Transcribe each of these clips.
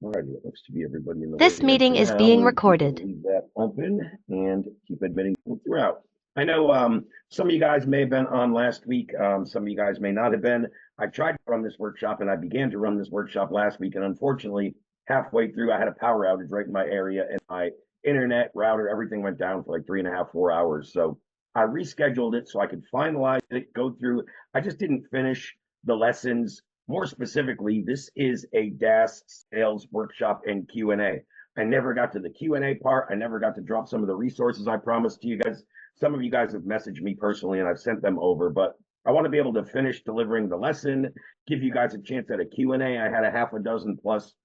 Alrighty, it looks to be everybody in the This waiting room for meeting is now. being We'll recorded. leave that open and keep admitting people throughout. I know some of you guys may have been on last week. Some of you guys may not have been. I tried to run this workshop and I began to run this workshop last week. And unfortunately, halfway through, I had a power outage right in my area and my internet router, everything went down for like 3.5, 4 hours. So I rescheduled it so I could finalize it, go through. I just didn't finish the lessons. More specifically, this is a DaaS Sales Workshop and Q&A. I never got to the Q&A part. I never got to drop some of the resources I promised to you guys. Some of you guys have messaged me personally and I've sent them over, but I want to be able to finish delivering the lesson, give you guys a chance at a Q&A. I had a half a dozen plus,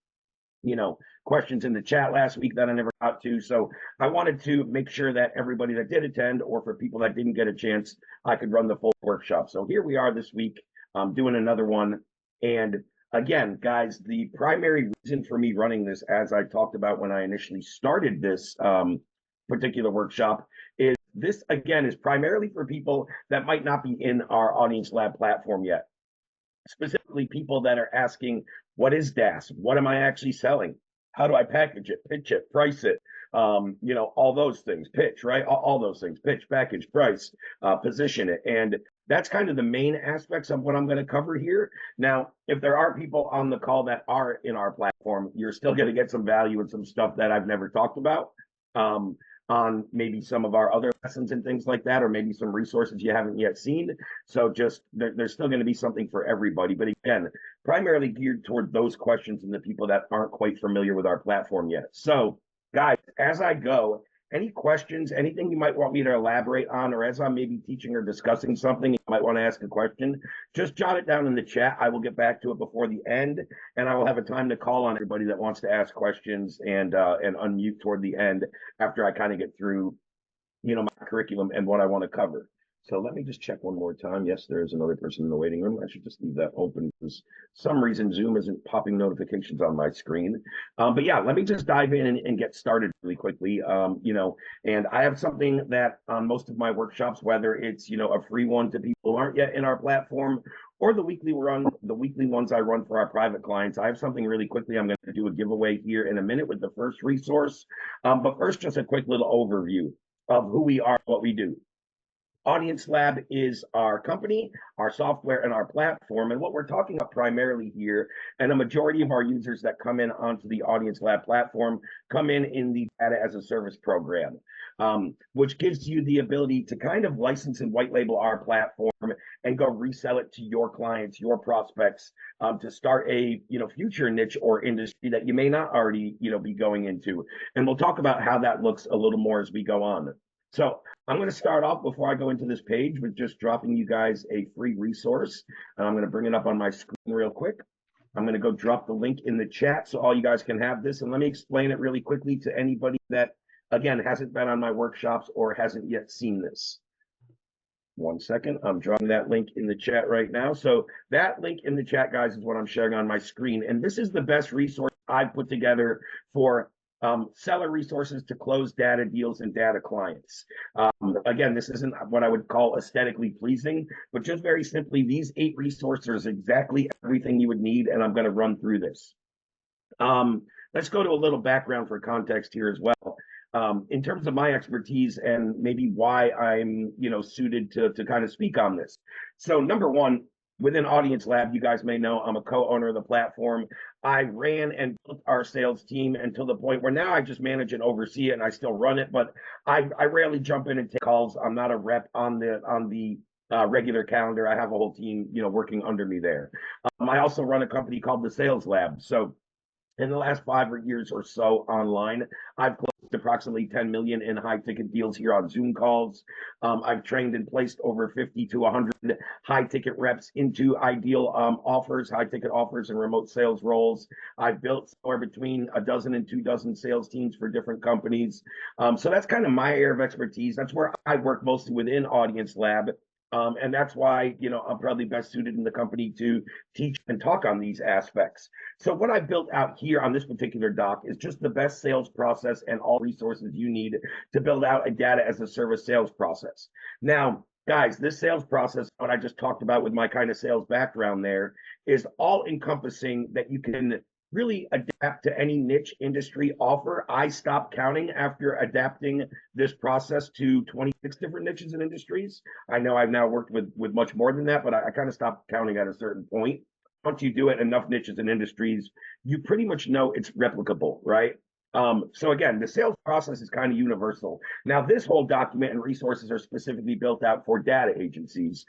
questions in the chat last week that I never got to. So I wanted to make sure that everybody that did attend, or for people that didn't get a chance, I could run the full workshop. So here we are this week, doing another one. And again, guys, the primary reason for me running this, as I talked about when I initially started this particular workshop, is this, again, is primarily for people that might not be in our AudienceLab platform yet. Specifically, people that are asking, what is DaaS? What am I actually selling? How do I package it, pitch it, price it? All those things, pitch, right? All those things, pitch, package, price, position it. And that's kind of the main aspects of what I'm going to cover here. Now, if there are people on the call that are in our platform, you're still going to get some value and some stuff that I've never talked about on maybe some of our other lessons and things like that, or maybe some resources you haven't yet seen. So just there's still going to be something for everybody. But again, primarily geared toward those questions and the people that aren't quite familiar with our platform yet. So guys, as I go, any questions, anything you might want me to elaborate on, or as I'm maybe teaching or discussing something, you might want to ask a question, just jot it down in the chat. I will get back to it before the end, and I will have a time to call on everybody that wants to ask questions and unmute toward the end after I kind of get through, my curriculum and what I want to cover. So let me just check one more time. Yes, there is another person in the waiting room. I should just leave that open because some reason Zoom isn't popping notifications on my screen. But yeah, let me just dive in and get started really quickly. And I have something that on most of my workshops, whether it's, a free one to people who aren't yet in our platform, or the weekly ones I run for our private clients. I have something really quickly. I'm going to do a giveaway here in a minute with the first resource. But first, just a quick little overview of who we are, what we do. AudienceLab is our company, our software, and our platform. And what we're talking about primarily here, and a majority of our users that come in onto the AudienceLab platform come in the data as a service program, which gives you the ability to kind of license and white label our platform and go resell it to your clients, your prospects, to start a future niche or industry that you may not already be going into. And we'll talk about how that looks a little more as we go on. So I'm going to start off before I go into this page with just dropping you guys a free resource. And I'm going to bring it up on my screen real quick. I'm going to go drop the link in the chat so all you guys can have this. And let me explain it really quickly to anybody that, again, hasn't been on my workshops or hasn't yet seen this. One second, I'm dropping that link in the chat right now. So that link in the chat, guys, is what I'm sharing on my screen. And this is the best resource I've put together for seller resources to close data deals and data clients. Again, this isn't what I would call aesthetically pleasing, but just very simply, these 8 resources are exactly everything you would need, and I'm going to run through this. Let's go to a little background for context here as well. In terms of my expertise and maybe why I'm, suited to kind of speak on this. So number one, within AudienceLab, you guys may know I'm a co-owner of the platform. I ran and built our sales team until the point where now I just manage and oversee it, and I still run it, but I rarely jump in and take calls. I'm not a rep on the regular calendar. I have a whole team, working under me there. I also run a company called the Sales Lab. So in the last 5 years or so online, I've closed approximately 10 million in high ticket deals here on Zoom calls. I've trained and placed over 50 to 100 high ticket reps into ideal offers, high ticket offers and remote sales roles. I've built somewhere between a dozen and 2 dozen sales teams for different companies. So that's kind of my area of expertise. That's where I work mostly within AudienceLab. And that's why, I'm probably best suited in the company to teach and talk on these aspects. So what I built out here on this particular doc is just the best sales process and all resources you need to build out a data as a service sales process. Now, guys, this sales process, what I just talked about with my kind of sales background there, is all encompassing that you can really adapt to any niche industry offer. I stopped counting after adapting this process to 26 different niches and industries. I know I've now worked with much more than that, but I kind of stopped counting at a certain point. Once you do it enough niches and industries, you pretty much know it's replicable, right? So again, the sales process is kind of universal. Now, this whole document and resources are specifically built out for data agencies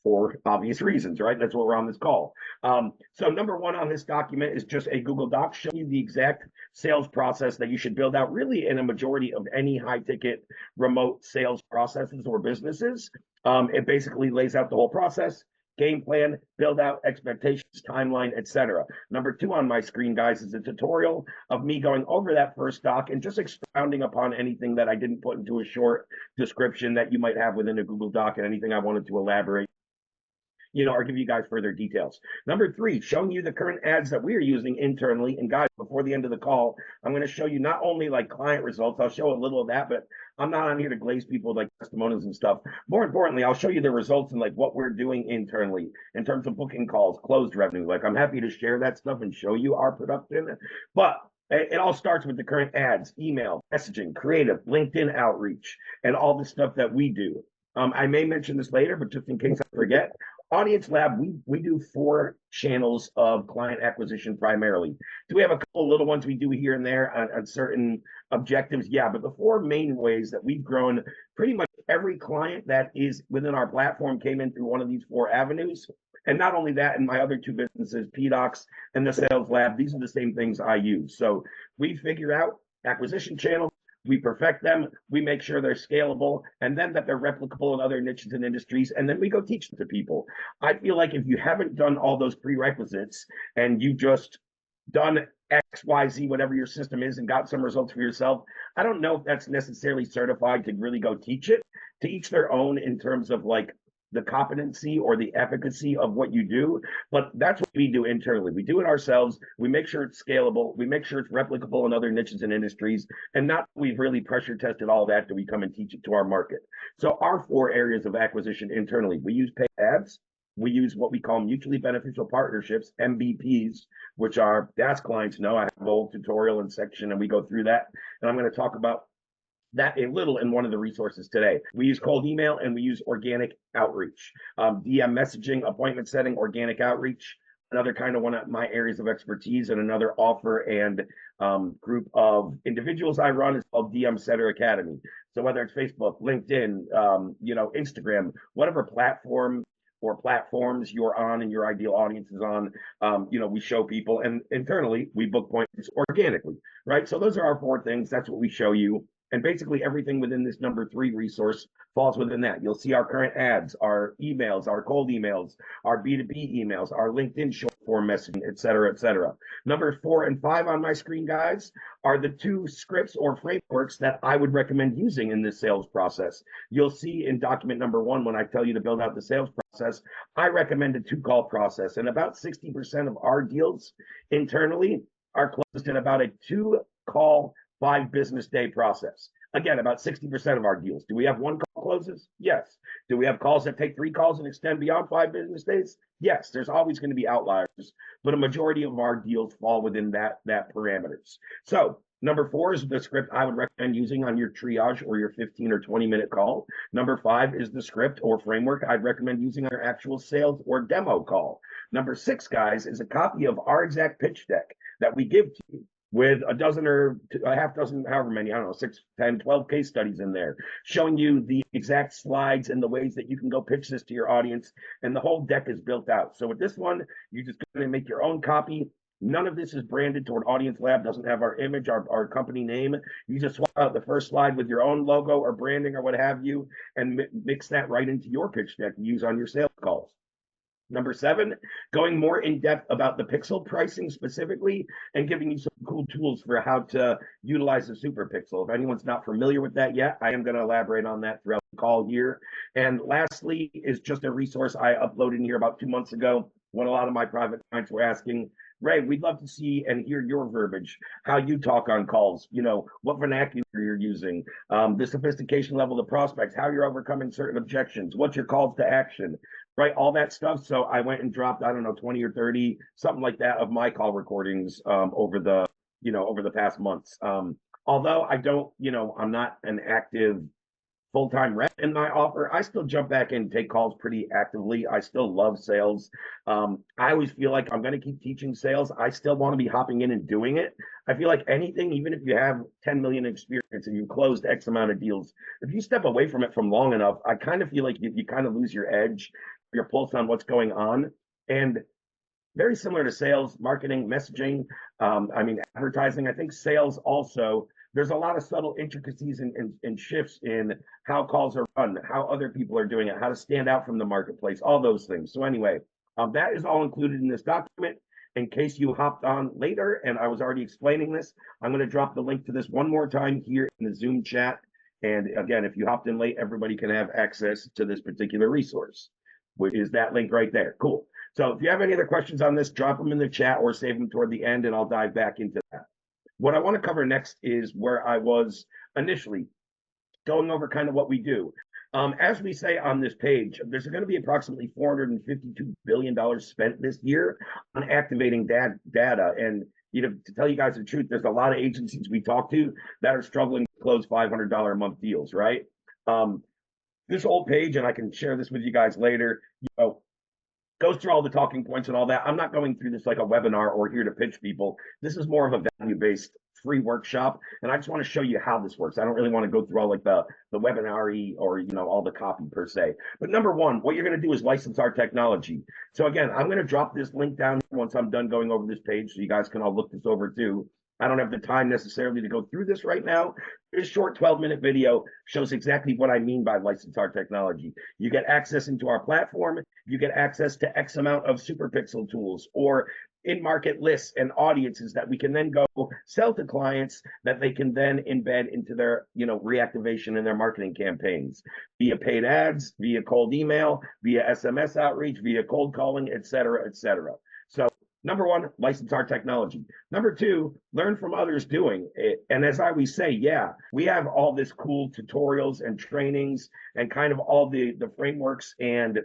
for obvious reasons, right? That's what we're on this call. So number one on this document is just a Google Doc showing you the exact sales process that you should build out really in a majority of any high ticket remote sales processes or businesses. It basically lays out the whole process, game plan, build out expectations, timeline, etc. Number two on my screen, guys, is a tutorial of me going over that first doc and just expounding upon anything that I didn't put into a short description that you might have within a Google Doc and anything I wanted to elaborate, or give you guys further details. Number three, showing you the current ads that we are using internally. And guys, before the end of the call, I'm going to show you not only like client results, I'll show a little of that, but I'm not on here to glaze people with like testimonials and stuff. More importantly, I'll show you the results and like what we're doing internally in terms of booking calls, closed revenue. Like I'm happy to share that stuff and show you our production, but it all starts with the current ads, email, messaging, creative, LinkedIn outreach, and all the stuff that we do. I may mention this later, but just in case I forget, AudienceLab, we do 4 channels of client acquisition primarily. Do we have a couple little ones we do here and there on certain objectives? Yeah, but the 4 main ways that we've grown, pretty much every client that is within our platform came in through one of these 4 avenues. And not only that, in my other 2 businesses, PDocs and the Sales Lab, these are the same things I use. So we figure out acquisition channels, we perfect them, we make sure they're scalable, and then that they're replicable in other niches and industries, and then we go teach them to people. I feel like if you haven't done all those prerequisites and you've just done X, Y, Z, whatever your system is, and got some results for yourself, I don't know if that's necessarily certified to really go teach it. To each their own in terms of like the competency or the efficacy of what you do, but that's what we do internally. We do it ourselves. We make sure it's scalable. We make sure it's replicable in other niches and industries, and not we've really pressure tested all that do we come and teach it to our market. So our 4 areas of acquisition internally, we use paid ads. We use what we call mutually beneficial partnerships, MBPs, which our DaaS clients know. I have a whole tutorial and section, and we go through that. And I'm going to talk about that a little in one of the resources today. We use cold email and we use organic outreach, DM messaging, appointment setting, organic outreach. Another kind of one of my areas of expertise and another offer and group of individuals I run is called DM Setter Academy. So whether it's Facebook, LinkedIn, Instagram, whatever platform or platforms you're on and your ideal audience is on, we show people, and internally we book appointments organically, right? So those are our 4 things. That's what we show you. And basically everything within this number 3 resource falls within that. You'll see our current ads, our emails, our cold emails, our B2B emails, our LinkedIn short form messaging, et cetera, et cetera. Number 4 and 5 on my screen, guys, are the 2 scripts or frameworks that I would recommend using in this sales process. You'll see in document number 1, when I tell you to build out the sales process, I recommend a 2-call process. And about 60% of our deals internally are closed in about a 2-call 5 business day process. Again, about 60% of our deals. Do we have 1 call closes? Yes. Do we have calls that take 3 calls and extend beyond 5 business days? Yes. There's always going to be outliers, but a majority of our deals fall within that parameters. So number 4 is the script I would recommend using on your triage or your 15 or 20-minute call. Number 5 is the script or framework I'd recommend using on your actual sales or demo call. Number 6, guys, is a copy of our exact pitch deck that we give to you, with a dozen or a half dozen, however many, I don't know, 6, 10, 12 case studies in there, showing you the exact slides and the ways that you can go pitch this to your audience. And the whole deck is built out. So with this one, you're just going to make your own copy. None of this is branded toward AudienceLab, doesn't have our image, our company name. You just swap out the first slide with your own logo or branding or what have you, and mix that right into your pitch deck to use on your sales calls. Number 7, going more in depth about the pixel pricing specifically and giving you some cool tools for how to utilize the SuperPixel. If anyone's not familiar with that yet, I am going to elaborate on that throughout the call here. And lastly is just a resource I uploaded in here about 2 months ago when a lot of my private clients were asking, Ray, we'd love to see and hear your verbiage, how you talk on calls, what vernacular you're using, the sophistication level of the prospects, how you're overcoming certain objections, what's your calls to action, right? All that stuff. So I went and dropped, I don't know, 20 or 30, something like that, of my call recordings over the past months. Although I don't, I'm not an active full-time rep in my offer, I still jump back in and take calls pretty actively. I still love sales. I always feel like I'm going to keep teaching sales. I still want to be hopping in and doing it. I feel like anything, even if you have 10 million experience and you closed X amount of deals, if you step away from it from long enough, I kind of feel like you kind of lose your edge, your pulse on what's going on. And very similar to sales, marketing, messaging, advertising. I think sales also, there's a lot of subtle intricacies and shifts in how calls are run, how other people are doing it, how to stand out from the marketplace, all those things. So anyway, that is all included in this document. In case you hopped on later and I was already explaining this, I'm going to drop the link to this one more time here in the Zoom chat. And again, if you hopped in late, everybody can have access to this particular resource, which is that link right there. Cool. So if you have any other questions on this, drop them in the chat or save them toward the end and I'll dive back into that. What I want to cover next is where I was initially, going over kind of what we do. As we say on this page, there's going to be approximately $452 billion spent this year on activating data. And to tell you guys the truth, there's a lot of agencies we talk to that are struggling to close $500 a month deals, right? This whole page, and I can share this with you guys later, goes through all the talking points and all that. I'm not going through this like a webinar or here to pitch people. This is more of a value-based free workshop, and I just want to show you how this works. I don't really want to go through all like the webinar-y or all the copy per se. But number one, what you're going to do is license our technology. So again, I'm going to drop this link down once I'm done going over this page so you guys can all look this over too. I don't have the time necessarily to go through this right now. This short 12-minute video shows exactly what I mean by license our technology. You get access into our platform. You get access to X amount of SuperPixel tools or in-market lists and audiences that we can then go sell to clients that they can then embed into their, reactivation in their marketing campaigns via paid ads, via cold email, via SMS outreach, via cold calling, et cetera, et cetera. So number one, license our technology. Number two, learn from others doing it. And as I always say, yeah, we have all this cool tutorials and trainings and kind of all the frameworks and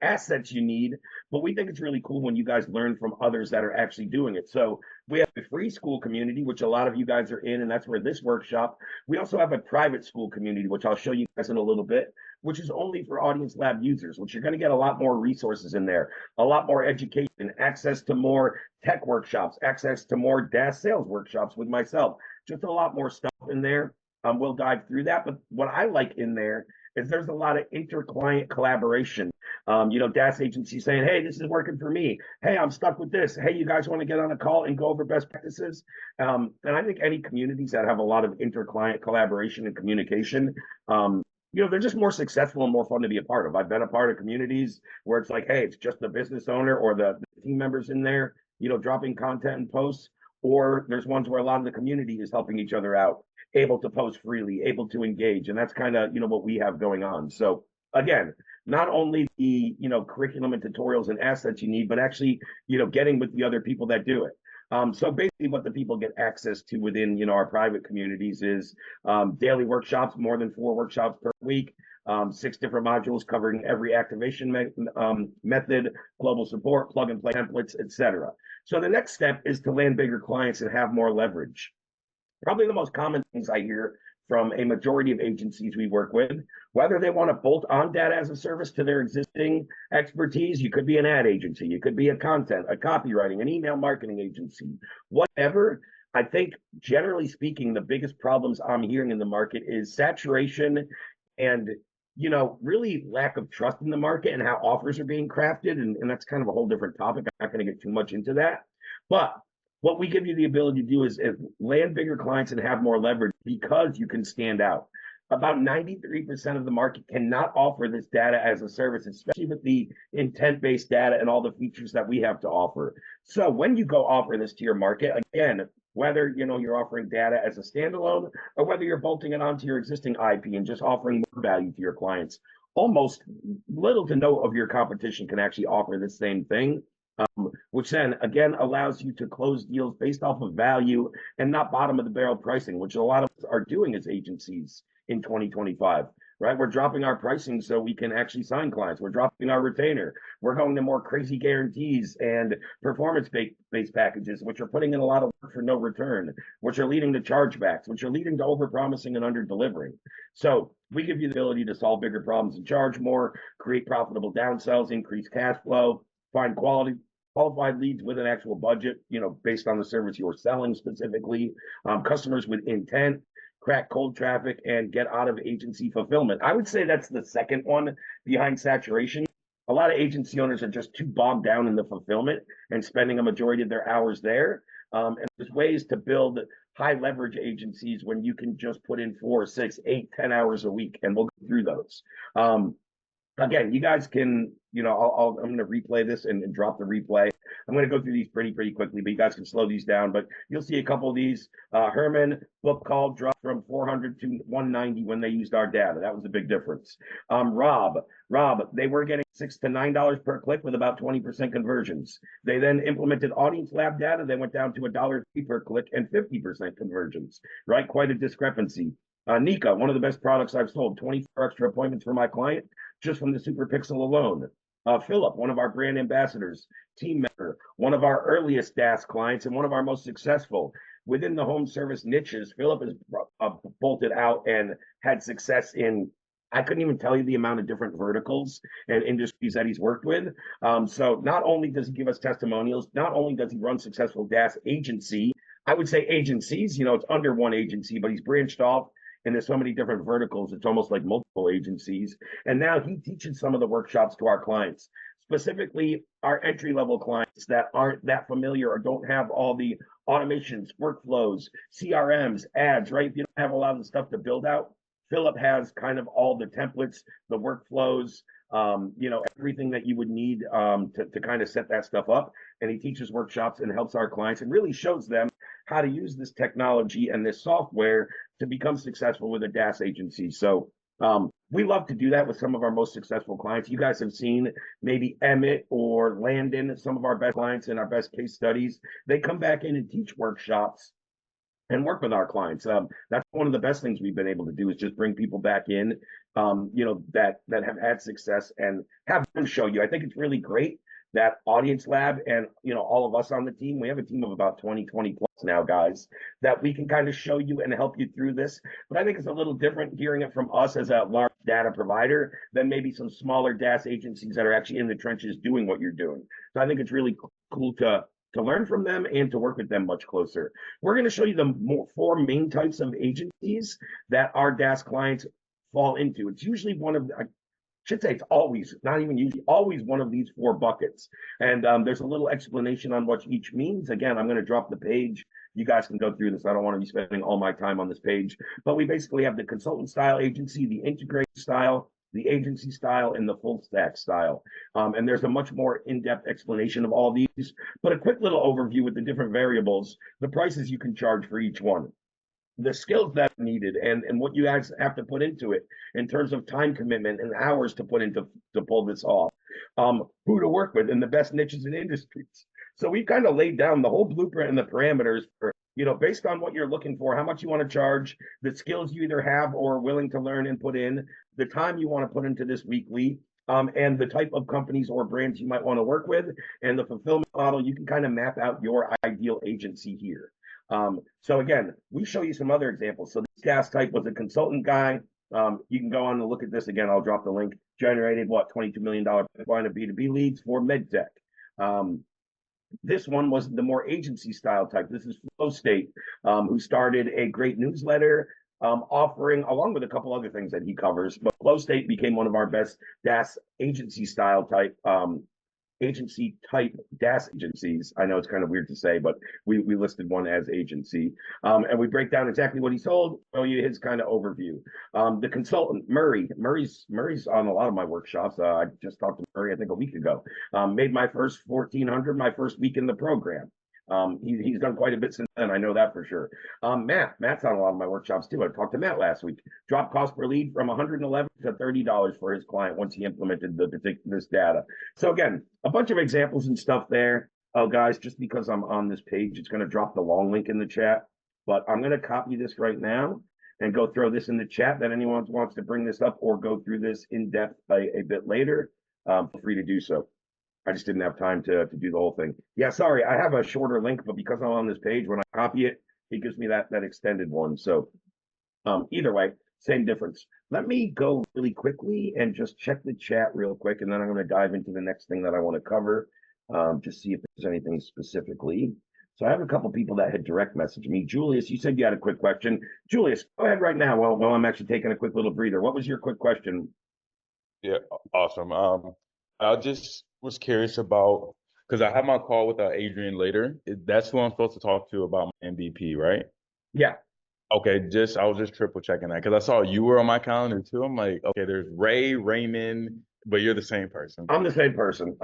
assets you need, but we think it's really cool when you guys learn from others that are actually doing it. So we have a free school community, which a lot of you guys are in, and that's where this workshop. We also have a private school community, which I'll show you guys in a little bit, which is only for AudienceLab users, which you're going to get a lot more resources in there, a lot more education, access to more tech workshops, access to more DaaS Sales Workshops with myself, just a lot more stuff in there. We'll dive through that. But what I like in there is there's a lot of inter-client collaboration. DaaS agencies saying, hey, this is working for me. Hey, I'm stuck with this. Hey, you guys want to get on a call and go over best practices? And I think any communities that have a lot of inter-client collaboration and communication, they're just more successful and more fun to be a part of. I've been a part of communities where it's like, hey, it's just the business owner or the team members in there, dropping content and posts. Or there's ones where a lot of the community is helping each other out, able to post freely, able to engage. And that's kind of, what we have going on. So again, not only the, curriculum and tutorials and assets you need, but actually, getting with the other people that do it. So basically what the people get access to within, our private communities is daily workshops, more than 4 workshops per week, 6 different modules covering every activation method, global support, plug and play templates, etc. So the next step is to land bigger clients and have more leverage. Probably the most common things I hear from a majority of agencies we work with, whether they want to bolt on data as a service to their existing expertise. You could be an ad agency, you could be a content, a copywriting, an email marketing agency, whatever. I think generally speaking, the biggest problems I'm hearing in the market is saturation and really lack of trust in the market and how offers are being crafted. And that's kind of a whole different topic. I'm not going to get too much into that. But what we give you the ability to do is land bigger clients and have more leverage because you can stand out. About 93% of the market cannot offer this data as a service, especially with the intent-based data and all the features that we have to offer. So when you go offer this to your market, again, whether you're offering data as a standalone or whether you're bolting it onto your existing IP and just offering more value to your clients, almost little to no of your competition can actually offer the same thing. which then again allows you to close deals based off of value and not bottom of the barrel pricing, which a lot of us are doing as agencies in 2025. Right, we're dropping our pricing so we can actually sign clients. We're dropping our retainer. We're going to more crazy guarantees and performance-based packages, which are putting in a lot of work for no return, which are leading to chargebacks, which are leading to overpromising and under-delivering. So we give you the ability to solve bigger problems and charge more, create profitable downsells, increase cash flow, find qualified leads with an actual budget, based on the service you're selling specifically, customers with intent, crack cold traffic, and get out of agency fulfillment. I would say that's the second one behind saturation. A lot of agency owners are just too bogged down in the fulfillment and spending a majority of their hours there. And there's ways to build high leverage agencies when you can just put in 4, 6, 8, 10 hours a week, and we'll go through those. Again, you guys can, I'm going to replay this and drop the replay. I'm going to go through these pretty quickly, but you guys can slow these down. But you'll see a couple of these. Herman, book call dropped from 400 to 190 when they used our data. That was a big difference. Rob, they were getting $6 to $9 per click with about 20% conversions. They then implemented AudienceLab data. They went down to $1.03 per click and 50% conversions, right? Quite a discrepancy. Nika, one of the best products I've sold, 24 extra appointments for my client just from the SuperPixel alone. Philip, one of our brand ambassadors, team member, one of our earliest DaaS clients and one of our most successful. Within the home service niches, Philip has bolted out and had success in, I couldn't even tell you the amount of different verticals and industries that he's worked with. So not only does he give us testimonials, not only does he run successful DaaS agency, I would say agencies, it's under one agency, but he's branched off. And there's so many different verticals, it's almost like multiple agencies. And now he teaches some of the workshops to our clients, specifically our entry-level clients that aren't that familiar or don't have all the automations, workflows, CRMs, ads, right? If you don't have a lot of the stuff to build out, Philip has kind of all the templates, the workflows, everything that you would need to kind of set that stuff up. And he teaches workshops and helps our clients and really shows them how to use this technology and this software to become successful with a DaaS agency. So we love to do that with some of our most successful clients. You guys have seen maybe Emmett or Landon, some of our best clients and our best case studies. They come back in and teach workshops and work with our clients. That's one of the best things we've been able to do is just bring people back in, that have had success and have them show you. I think it's really great that AudienceLab and, all of us on the team, we have a team of about 20 plus now, guys, that we can kind of show you and help you through this. But I think it's a little different hearing it from us as a large data provider than maybe some smaller DaaS agencies that are actually in the trenches doing what you're doing. So I think it's really cool to learn from them and to work with them much closer. We're going to show you the 4 main types of agencies that our DaaS clients fall into. It's usually one of, I should say it's always, not even usually, always one of these 4 buckets. And there's a little explanation on what each means. Again, I'm going to drop the page. You guys can go through this. I don't want to be spending all my time on this page. But we basically have the consultant style agency, the integrated style, the agency style, and the full stack style. And there's a much more in-depth explanation of all these, but a quick little overview with the different variables, the prices you can charge for each one, the skills that are needed, and what you guys have to put into it in terms of time commitment and hours to put into to pull this off, who to work with, and the best niches and industries. So we've kind of laid down the whole blueprint and the parameters for, based on what you're looking for, how much you want to charge, the skills you either have or are willing to learn and put in, the time you want to put into this weekly, and the type of companies or brands you might want to work with, and the fulfillment model. You can kind of map out your ideal agency here. So again, we show you some other examples. So this DaaS type was a consultant guy. You can go on and look at this again. I'll drop the link. Generated $22 million pipeline of B2B leads for MedTech. This one was the more agency style type. This is Flow State, who started a great newsletter offering, along with a couple other things that he covers. But Flow State became one of our best DaaS agency style type DaaS agencies. I know it's kind of weird to say, but we listed one as agency. And we break down exactly what he sold, show you his kind of overview. The consultant, Murray's on a lot of my workshops. I just talked to Murray, I think a week ago. Made my first 1,400 my first week in the program. He's done quite a bit since then. I know that for sure. Matt's on a lot of my workshops too. I talked to Matt last week. Drop cost per lead from 111 to $30 for his client once he implemented this data. So again, a bunch of examples and stuff there. Oh, guys, just because I'm on this page, it's going to drop the long link in the chat. But I'm going to copy this right now and go throw this in the chat that anyone wants to bring this up or go through this in depth a bit later. Feel free to do so. I just didn't have time to do the whole thing. Yeah, sorry, I have a shorter link, but because I'm on this page, when I copy it, it gives me that extended one. So either way, same difference. Let me go really quickly and just check the chat real quick, and then I'm going to dive into the next thing that I want to cover. Just see if there's anything specifically. So I have a couple people that had direct messaged me. Julius, you said you had a quick question. Julius, go ahead right now while I'm actually taking a quick little breather. What was your quick question? Yeah, awesome. I just was curious about, because I have my call with Adrian later. That's who I'm supposed to talk to about my MVP, right? Yeah. Okay, I was just triple checking that because I saw you were on my calendar too. I'm like, okay, there's Raymond, but you're the same person. I'm the same person.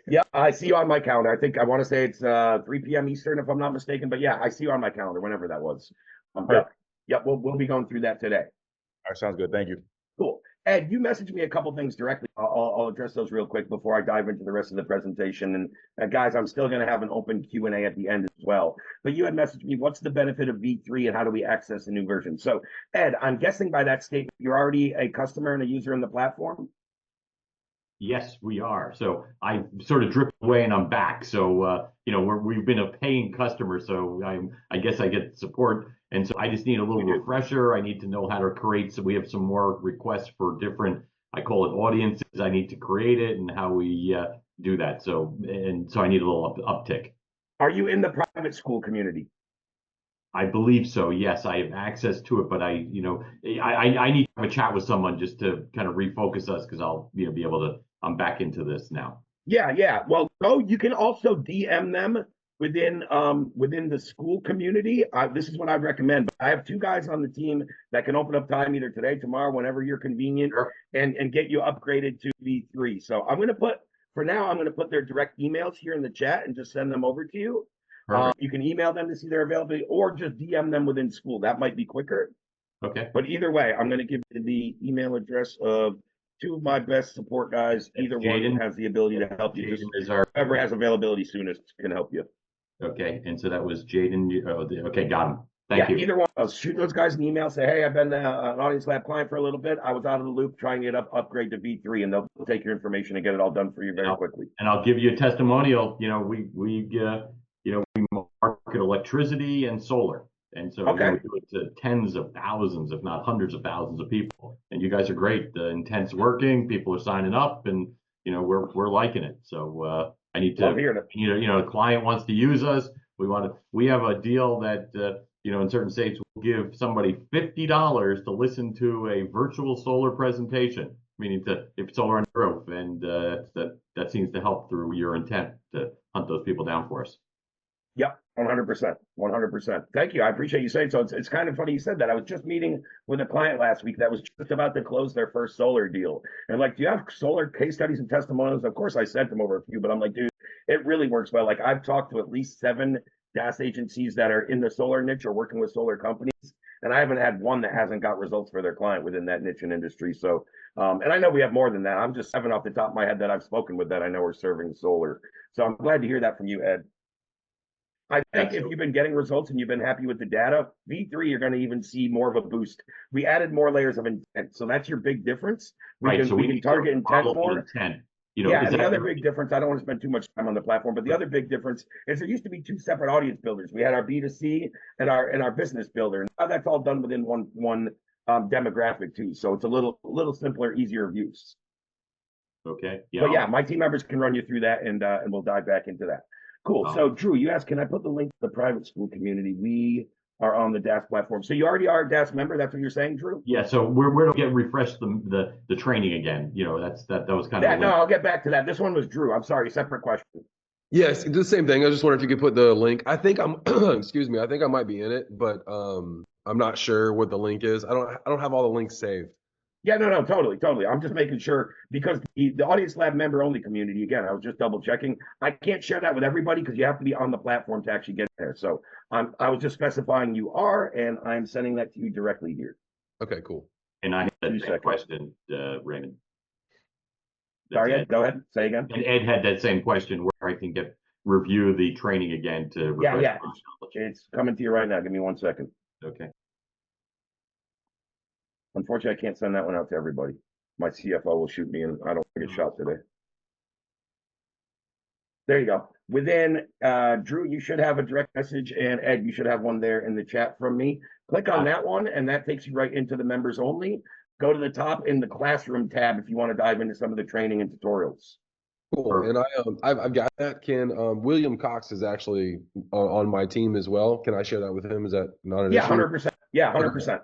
Yeah, I see you on my calendar. I want to say it's 3 p.m. Eastern, if I'm not mistaken. But yeah, I see you on my calendar whenever that was. Yep, we'll be going through that today. All right, sounds good. Thank you. Cool. Ed, you messaged me a couple things directly. I'll address those real quick before I dive into the rest of the presentation. And guys, I'm still going to have an open Q&A at the end as well. But you had messaged me, what's the benefit of V3 and how do we access the new version? So Ed, I'm guessing by that statement, you're already a customer and a user in the platform? Yes, we are. So I sort of drifted away and I'm back. So, we've been a paying customer. So I guess I get support. And so I just need a little refresher. I need to know how to create. So we have some more requests for different, I call it audiences. I need to create it and how we do that. So I need a little uptick. Are you in the private school community? I believe so. Yes, I have access to it, but I need to have a chat with someone just to kind of refocus us because I'll be able to. I'm back into this now. Yeah. Well, you can also DM them within the school community. This is what I'd recommend. But I have 2 guys on the team that can open up time either today, tomorrow, whenever you're convenient, and get you upgraded to V3. So I'm going to put their direct emails here in the chat and just send them over to you. You can email them to see their availability or just DM them within school. That might be quicker. Okay. But either way, I'm going to give you the email address of 2 of my best support guys. Either one has the ability to help you. Whoever has availability soonest can help you. Okay. And so that was Jaden. Okay, got him. Thank you. Either one. I'll shoot those guys an email. Say, hey, I've been an AudienceLab client for a little bit. I was out of the loop trying to get upgrade to V3, and they'll take your information and get it all done for you very quickly. And I'll give you a testimonial. We market electricity and solar. And so we do it to tens of thousands, if not hundreds of thousands of people. And you guys are great. The intent's working. People are signing up, and we're liking it. So I need to. The client wants to use us. We have a deal that in certain states we'll give somebody $50 to listen to a virtual solar presentation, meaning if solar on your roof, and that seems to help through your intent to hunt those people down for us. Yep, 100%. Thank you. I appreciate you saying so. It's kind of funny you said that. I was just meeting with a client last week that was just about to close their first solar deal. And do you have solar case studies and testimonials? Of course, I sent them over a few, but I'm like, dude, it really works well. I've talked to at least 7 DaaS agencies that are in the solar niche or working with solar companies, and I haven't had one that hasn't got results for their client within that niche and industry. So, and I know we have more than that. I'm just 7 off the top of my head that I've spoken with that I know are serving solar. So I'm glad to hear that from you, Ed. I think if you've been getting results and you've been happy with the data, V3, you're going to even see more of a boost. We added more layers of intent. So that's your big difference. We can target intent more. The other big difference, I don't want to spend too much time on the platform, but the other big difference is there used to be 2 separate audience builders. We had our B2C and our business builder. And now that's all done within one demographic too. So it's a little simpler, easier of use. Okay. But yeah, my team members can run you through that and we'll dive back into that. Cool. So Drew, you asked, can I put the link to the private school community? We are on the DaaS platform. So you already are a DaaS member. That's what you're saying, Drew? Yeah. So we're going to refresh the training again. That was kind of. No, I'll get back to that. This one was Drew. I'm sorry. Separate question. Yes, the same thing. I just wondered if you could put the link. I think I'm, excuse me. I think I might be in it, but I'm not sure what the link is. I don't have all the links saved. Yeah, no, totally. I'm just making sure because the Audience Lab member only community, again, I was just double checking. I can't share that with everybody because you have to be on the platform to actually get there. So I was just specifying you are, and I'm sending that to you directly here. Okay, cool. And I had that 2 same seconds. question, Raymond. Sorry, Ed. Ed, go ahead. Say again. And Ed had that same question where I can review the training again to refresh Yeah. my knowledge. It's coming to you right now. Give me 1 second. Okay. Unfortunately, I can't send that one out to everybody. My CFO will shoot me, and I don't want to get shot today. There you go. Within Drew, you should have a direct message, and Ed, you should have one there in the chat from me. Click on that one, and that takes you right into the members only. Go to the top in the classroom tab if you want to dive into some of the training and tutorials. Cool. Perfect. And I've got that. Can William Cox is actually on my team as well. Can I share that with him? Is that not an issue? 100%. Yeah, 100%.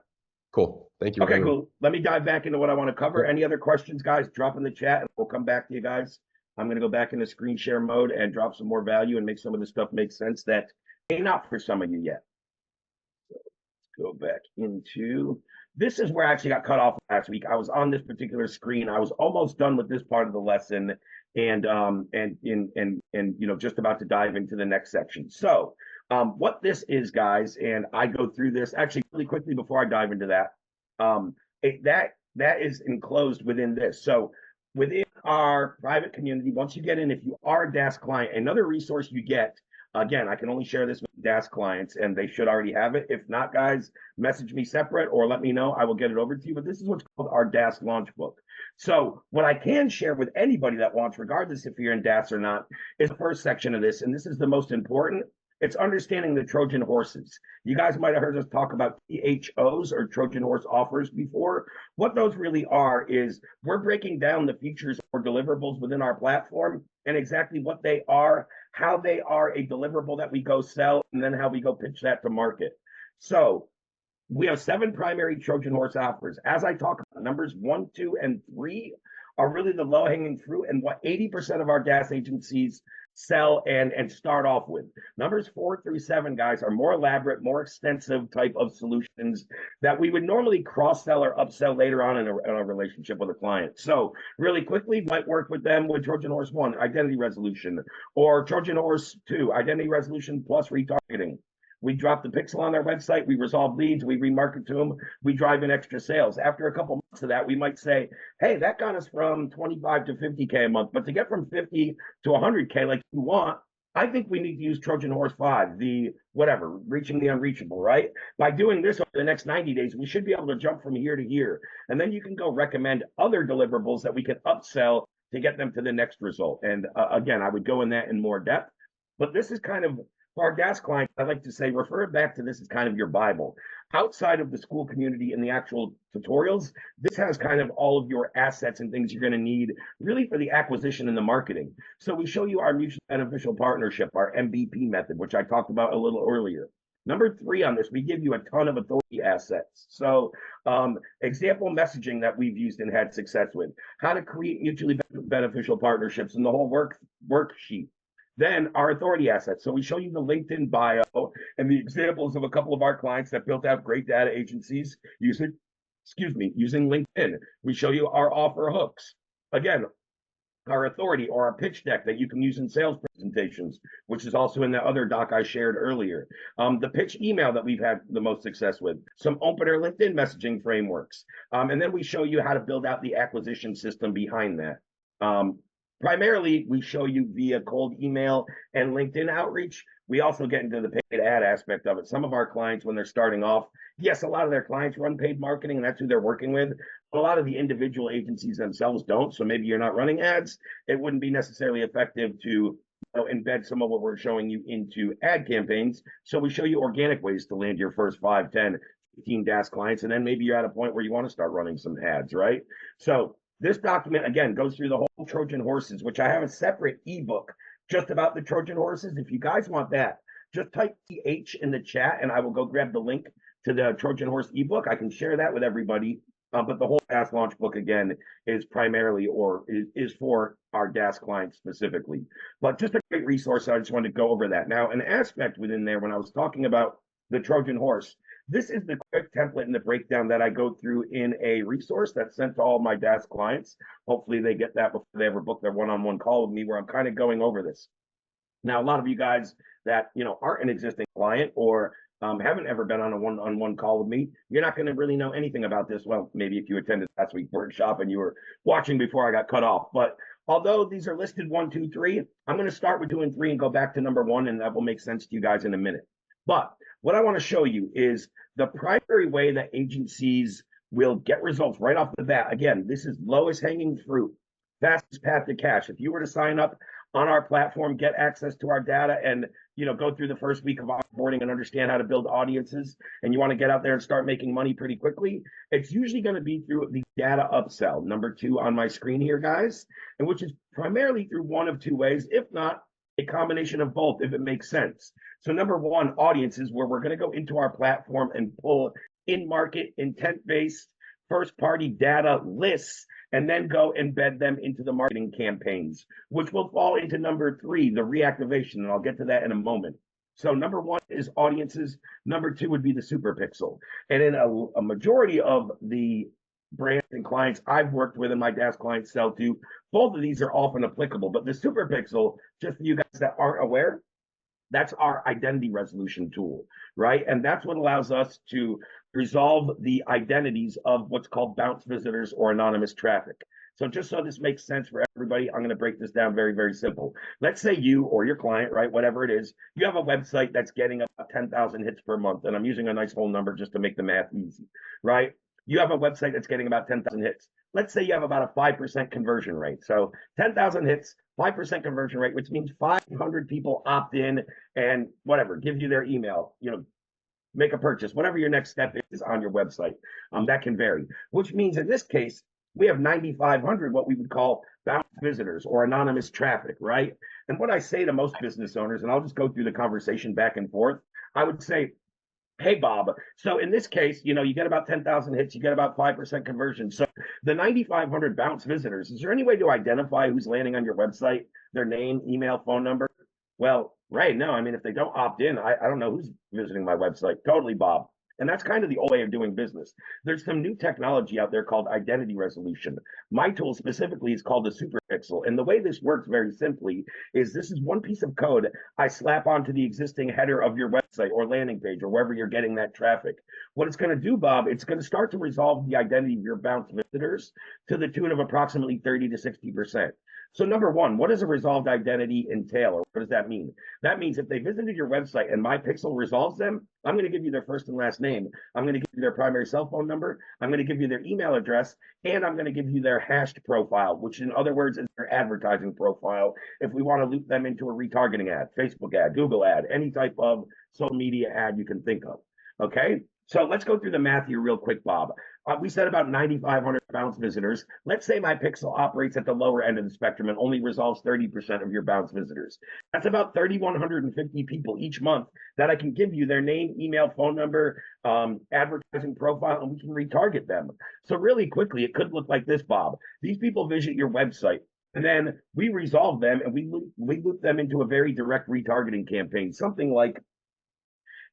Cool. Thank you. Okay, Raymond. cool. Let me dive back into what I want to cover. Any other questions, guys? Drop in the chat, and we'll come back to you guys. I'm going to go back into screen share mode and drop some more value and make some of this stuff make sense that may not for some of you yet. So let's go back into, this is where I actually got cut off last week. I was on this particular screen. I was almost done with this part of the lesson and just about to dive into the next section. So what this is, guys, and I go through this actually really quickly before I dive into that. That is enclosed within this. So within our private community, once you get in, if you are a DaaS client, another resource you get, again, I can only share this with DaaS clients, and they should already have it. If not, guys, message me separate or let me know. I will get it over to you. But this is what's called our DaaS launch book. So what I can share with anybody that wants, regardless if you're in DaaS or not, is the first section of this, and this is the most important. It's understanding the Trojan horses. You guys might have heard us talk about THOs or Trojan horse offers before. What those really are is we're breaking down the features or deliverables within our platform and exactly what they are, how they are a deliverable that we go sell, and then how we go pitch that to market. So we have 7 primary Trojan horse offers. As I talk about, numbers 1, 2, and 3 are really the low-hanging fruit and what 80% of our DaaS agencies sell and start off with. Numbers 4 through 7, guys, are more elaborate, more extensive type of solutions that we would normally cross-sell or upsell later on in a relationship with a client. So really quickly, might work with them with Trojan Horse 1, identity resolution, or Trojan Horse 2, identity resolution plus retargeting. We drop the pixel on their website, we resolve leads, we remarket to them, we drive in extra sales. After a couple months of that, we might say, hey, that got us from 25 to 50K a month, but to get from 50 to 100K like you want, I think we need to use Trojan Horse 5, the whatever, reaching the unreachable, right? By doing this over the next 90 days, we should be able to jump from here to here. And then you can go recommend other deliverables that we can upsell to get them to the next result. And again, I would go in that in more depth, but this is kind of, for our DaaS clients, I like to say, refer back to this as kind of your Bible. Outside of the school community and the actual tutorials, this has kind of all of your assets and things you're going to need really for the acquisition and the marketing. So we show you our mutually beneficial partnership, our MVP method, which I talked about a little earlier. Number 3 on this, we give you a ton of authority assets. So example messaging that we've used and had success with, how to create mutually beneficial partnerships and the whole worksheet. Then our authority assets. So we show you the LinkedIn bio and the examples of a couple of our clients that built out great data agencies using LinkedIn. We show you our offer hooks. Again, our authority or our pitch deck that you can use in sales presentations, which is also in the other doc I shared earlier. The pitch email that we've had the most success with, some opener LinkedIn messaging frameworks. And then we show you how to build out the acquisition system behind that. Primarily, we show you via cold email and LinkedIn outreach. We also get into the paid ad aspect of it. Some of our clients, when they're starting off, yes, a lot of their clients run paid marketing, and that's who they're working with. But a lot of the individual agencies themselves don't. So maybe you're not running ads. It wouldn't be necessarily effective to embed some of what we're showing you into ad campaigns. So we show you organic ways to land your first 5, 10, 15 DaaS clients. And then maybe you're at a point where you want to start running some ads, right? So this document, again, goes through the whole Trojan horses, which I have a separate ebook just about the Trojan horses. If you guys want that, just type TH in the chat and I will go grab the link to the Trojan horse ebook. I can share that with everybody. But the whole DaaS launch book, again, is primarily or is for our DaaS clients specifically. But just a great resource. I just wanted to go over that. Now, an aspect within there when I was talking about the Trojan horse, this is the quick template and the breakdown that I go through in a resource that's sent to all my DaaS clients. Hopefully they get that before they ever book their one-on-one call with me, where I'm kind of going over this. Now, a lot of you guys that, aren't an existing client or haven't ever been on a one-on-one call with me, you're not going to really know anything about this. Well, maybe if you attended last week's workshop and you were watching before I got cut off. But although these are listed 1, 2, 3, I'm going to start with 2 and 3 and go back to number 1, and that will make sense to you guys in a minute. But what I want to show you is the primary way that agencies will get results right off the bat. Again, this is lowest hanging fruit, fastest path to cash. If you were to sign up on our platform, get access to our data, and go through the first week of onboarding and understand how to build audiences, and you want to get out there and start making money pretty quickly, it's usually going to be through the data upsell, number 2 on my screen here, guys, and which is primarily through one of 2 ways, if not a combination of both, if it makes sense. So number 1, audiences, where we're going to go into our platform and pull in-market, intent-based, first-party data lists, and then go embed them into the marketing campaigns, which will fall into number 3, the reactivation, and I'll get to that in a moment. So number 1 is audiences. Number 2 would be the SuperPixel. And in a majority of the brands and clients I've worked with and my DaaS clients sell to, both of these are often applicable. But the SuperPixel, just for you guys that aren't aware, that's our identity resolution tool, right? And that's what allows us to resolve the identities of what's called bounce visitors or anonymous traffic. So just so this makes sense for everybody, I'm going to break this down very, very simple. Let's say you or your client, right, whatever it is, you have a website that's getting about 10,000 hits per month. And I'm using a nice whole number just to make the math easy, right? You have a website that's getting about 10,000 hits. Let's say you have about a 5% conversion rate. So 10,000 hits, 5% conversion rate, which means 500 people opt in and whatever, give you their email, make a purchase, whatever your next step is on your website. That can vary, which means in this case, we have 9,500, what we would call bounce visitors or anonymous traffic, right? And what I say to most business owners, and I'll just go through the conversation back and forth, I would say, hey, Bob, so in this case, you get about 10,000 hits, you get about 5% conversion. So the 9,500 bounce visitors, is there any way to identify who's landing on your website, their name, email, phone number? Well, right, no. I mean, if they don't opt in, I don't know who's visiting my website. Totally, Bob. And that's kind of the old way of doing business. There's some new technology out there called identity resolution. My tool specifically is called the SuperPixel. And the way this works very simply is this is one piece of code I slap onto the existing header of your website or landing page or wherever you're getting that traffic. What it's going to do, Bob, it's going to start to resolve the identity of your bounce visitors to the tune of approximately 30 to 60%. So number 1, what does a resolved identity entail, or what does that mean? That means if they visited your website and my pixel resolves them, I'm going to give you their first and last name. I'm going to give you their primary cell phone number. I'm going to give you their email address, and I'm going to give you their hashed profile, which in other words is their advertising profile. If we want to loop them into a retargeting ad, Facebook ad, Google ad, any type of social media ad you can think of. Okay. So let's go through the math here real quick, Bob. We said about 9,500 bounce visitors. Let's say my pixel operates at the lower end of the spectrum and only resolves 30% of your bounce visitors. That's about 3,150 people each month that I can give you their name, email, phone number, advertising profile, and we can retarget them. So really quickly, it could look like this, Bob. These people visit your website, and then we resolve them and we loop them into a very direct retargeting campaign, something like,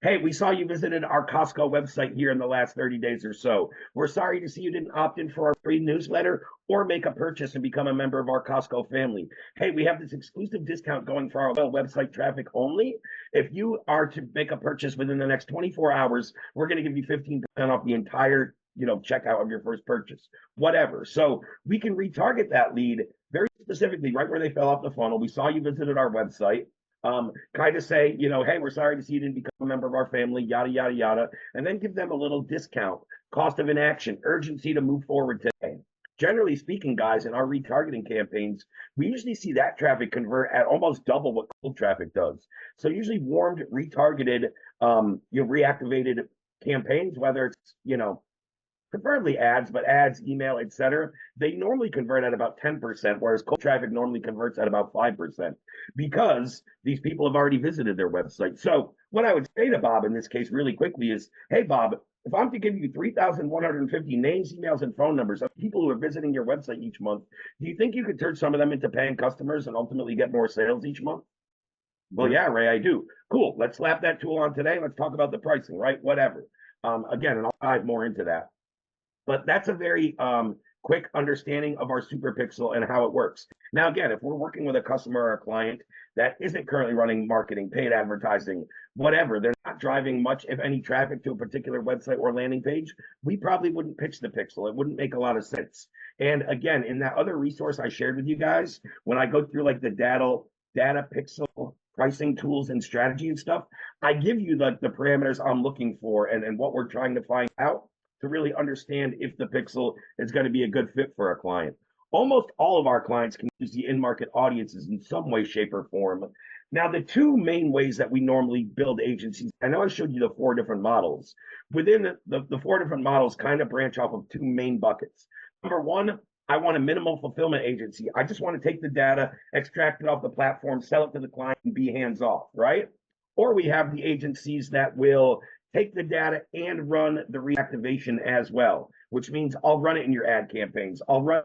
hey, we saw you visited our Costco website here in the last 30 days or so. We're sorry to see you didn't opt in for our free newsletter or make a purchase and become a member of our Costco family. Hey, we have this exclusive discount going for our website traffic only. If you are to make a purchase within the next 24 hours, we're going to give you 15% off the entire checkout of your first purchase, whatever. So we can retarget that lead very specifically right where they fell off the funnel. We saw you visited our website. Kind of say, hey, we're sorry to see you didn't become a member of our family, yada, yada, yada, and then give them a little discount, cost of inaction, urgency to move forward today. Generally speaking, guys, in our retargeting campaigns, we usually see that traffic convert at almost double what cold traffic does. So usually warmed, retargeted, reactivated campaigns, whether it's, preferably ads, but ads, email, etc., they normally convert at about 10%, whereas cold traffic normally converts at about 5% because these people have already visited their website. So what I would say to Bob in this case really quickly is, hey, Bob, if I'm to give you 3,150 names, emails, and phone numbers of people who are visiting your website each month, do you think you could turn some of them into paying customers and ultimately get more sales each month? Well, yeah, Ray, I do. Cool. Let's slap that tool on today. Let's talk about the pricing, right? Whatever. Again, and I'll dive more into that. But that's a very quick understanding of our SuperPixel and how it works. Now, again, if we're working with a customer or a client that isn't currently running marketing, paid advertising, whatever, they're not driving much, if any, traffic to a particular website or landing page, we probably wouldn't pitch the Pixel. It wouldn't make a lot of sense. And again, in that other resource I shared with you guys, when I go through like the data Pixel pricing tools and strategy and stuff, I give you like the parameters I'm looking for and what we're trying to find out to really understand if the Pixel is going to be a good fit for a client. Almost all of our clients can use the in-market audiences in some way, shape, or form. Now, the two main ways that we normally build agencies, I know I showed you the 4 different models. Within the 4 different models kind of branch off of 2 main buckets. Number one, I want a minimal fulfillment agency. I just want to take the data, extract it off the platform, sell it to the client, and be hands off, right? Or we have the agencies that will take the data and run the reactivation as well, which means I'll run it in your ad campaigns. I'll run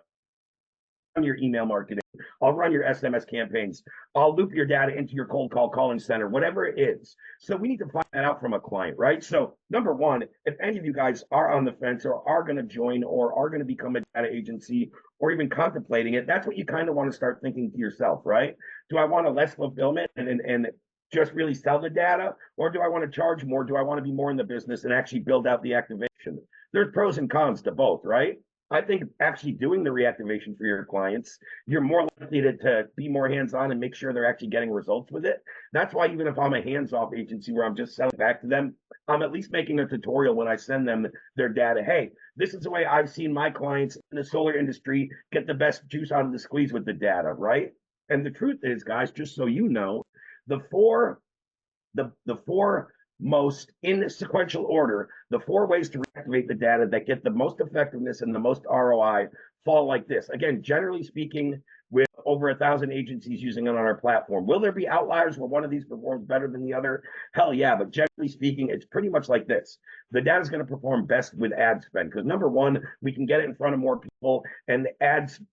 your email marketing. I'll run your SMS campaigns. I'll loop your data into your cold call calling center, whatever it is. So we need to find that out from a client, right? So number one, if any of you guys are on the fence or are going to join or are going to become a data agency or even contemplating it, that's what you kind of want to start thinking to yourself, right? Do I want a less fulfillment and just really sell the data, or do I want to charge more? Do I want to be more in the business and actually build out the activation? There's pros and cons to both, right? I think actually doing the reactivation for your clients, you're more likely to be more hands-on and make sure they're actually getting results with it. That's why even if I'm a hands-off agency where I'm just selling back to them, I'm at least making a tutorial when I send them their data. Hey, this is the way I've seen my clients in the solar industry get the best juice out of the squeeze with the data, right? And the truth is, guys, just so you know, the four most, in sequential order, the 4 ways to reactivate the data that get the most effectiveness and the most ROI fall like this. Again, generally speaking, with over 1,000 agencies using it on our platform. Will there be outliers where one of these performs better than the other? Hell yeah, but generally speaking, it's pretty much like this. The data is going to perform best with ad spend because number one, we can get it in front of more people, and the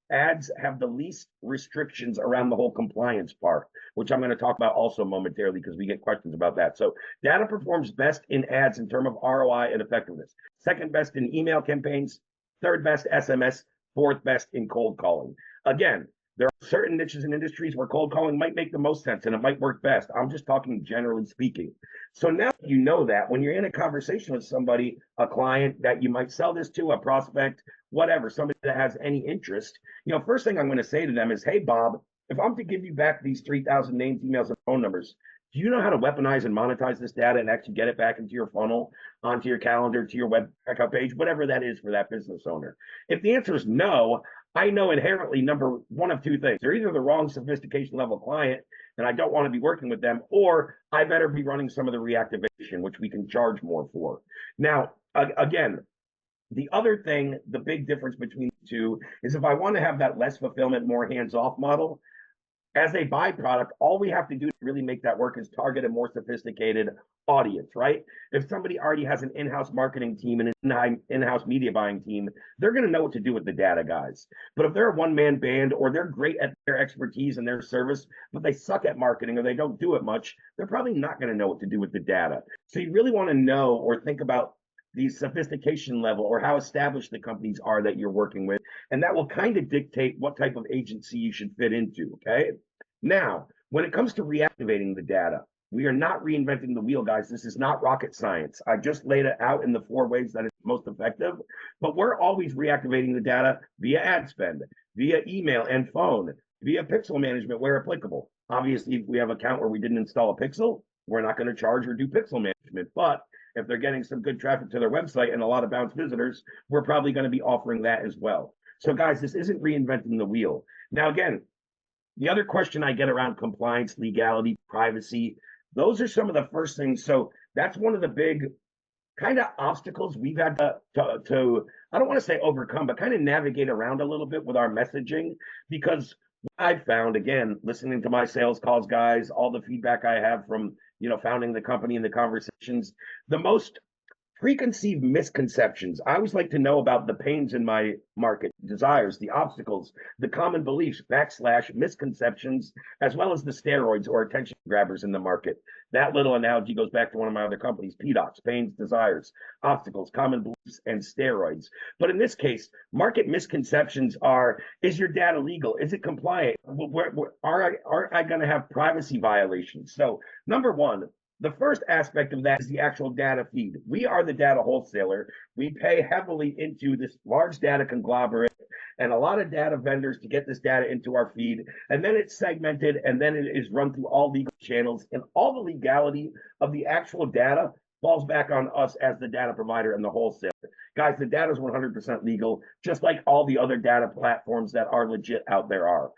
ads have the least restrictions around the whole compliance part, which I'm going to talk about also momentarily because we get questions about that. So data performs best in ads in terms of ROI and effectiveness. Second best in email campaigns, third best SMS, fourth best in cold calling. Again, there are certain niches and industries where cold calling might make the most sense and it might work best. I'm just talking generally speaking. So now you know that when you're in a conversation with somebody, a client that you might sell this to, a prospect, whatever, somebody that has any interest, first thing I'm going to say to them is, hey, Bob, if I'm to give you back these 3,000 names, emails, and phone numbers, do you know how to weaponize and monetize this data and actually get it back into your funnel, onto your calendar, to your web checkout page, whatever that is for that business owner? If the answer is no, I know inherently number one of 2 things. They're either the wrong sophistication level client and I don't want to be working with them, or I better be running some of the reactivation, which we can charge more for. Now, again, the other thing, the big difference between the two is if I want to have that less fulfillment, more hands-off model, as a byproduct, all we have to do to really make that work is target a more sophisticated audience, right? If somebody already has an in-house marketing team and an in-house media buying team, they're going to know what to do with the data, guys. But if they're a one-man band or they're great at their expertise and their service, but they suck at marketing or they don't do it much, they're probably not going to know what to do with the data. So you really want to know or think about the sophistication level or how established the companies are that you're working with. And that will kind of dictate what type of agency you should fit into, okay? Now, when it comes to reactivating the data, we are not reinventing the wheel, guys. This is not rocket science. I just laid it out in the 4 ways that it's most effective, but we're always reactivating the data via ad spend, via email and phone, via pixel management where applicable. Obviously, if we have an account where we didn't install a pixel, we're not going to charge or do pixel management, but if they're getting some good traffic to their website and a lot of bounce visitors, we're probably going to be offering that as well. So guys, this isn't reinventing the wheel. Now, again, the other question I get around compliance, legality, privacy, those are some of the first things. So that's one of the big kind of obstacles we've had to I don't want to say overcome, but kind of navigate around a little bit with our messaging, because I've found, again, listening to my sales calls, guys, all the feedback I have from, founding the company and the conversations, the most preconceived misconceptions. I always like to know about the pains in my market, desires, the obstacles, the common beliefs, / misconceptions, as well as the steroids or attention grabbers in the market. That little analogy goes back to one of my other companies, PDOCs, pains, desires, obstacles, common beliefs, and steroids. But in this case, market misconceptions are, is your data legal? Is it compliant? Are I going to have privacy violations? So number one, the first aspect of that is the actual data feed. We are the data wholesaler. We pay heavily into this large data conglomerate and a lot of data vendors to get this data into our feed. And then it's segmented and then it is run through all legal channels. And all the legality of the actual data falls back on us as the data provider and the wholesaler. Guys, the data is 100% legal, just like all the other data platforms that are legit out there are.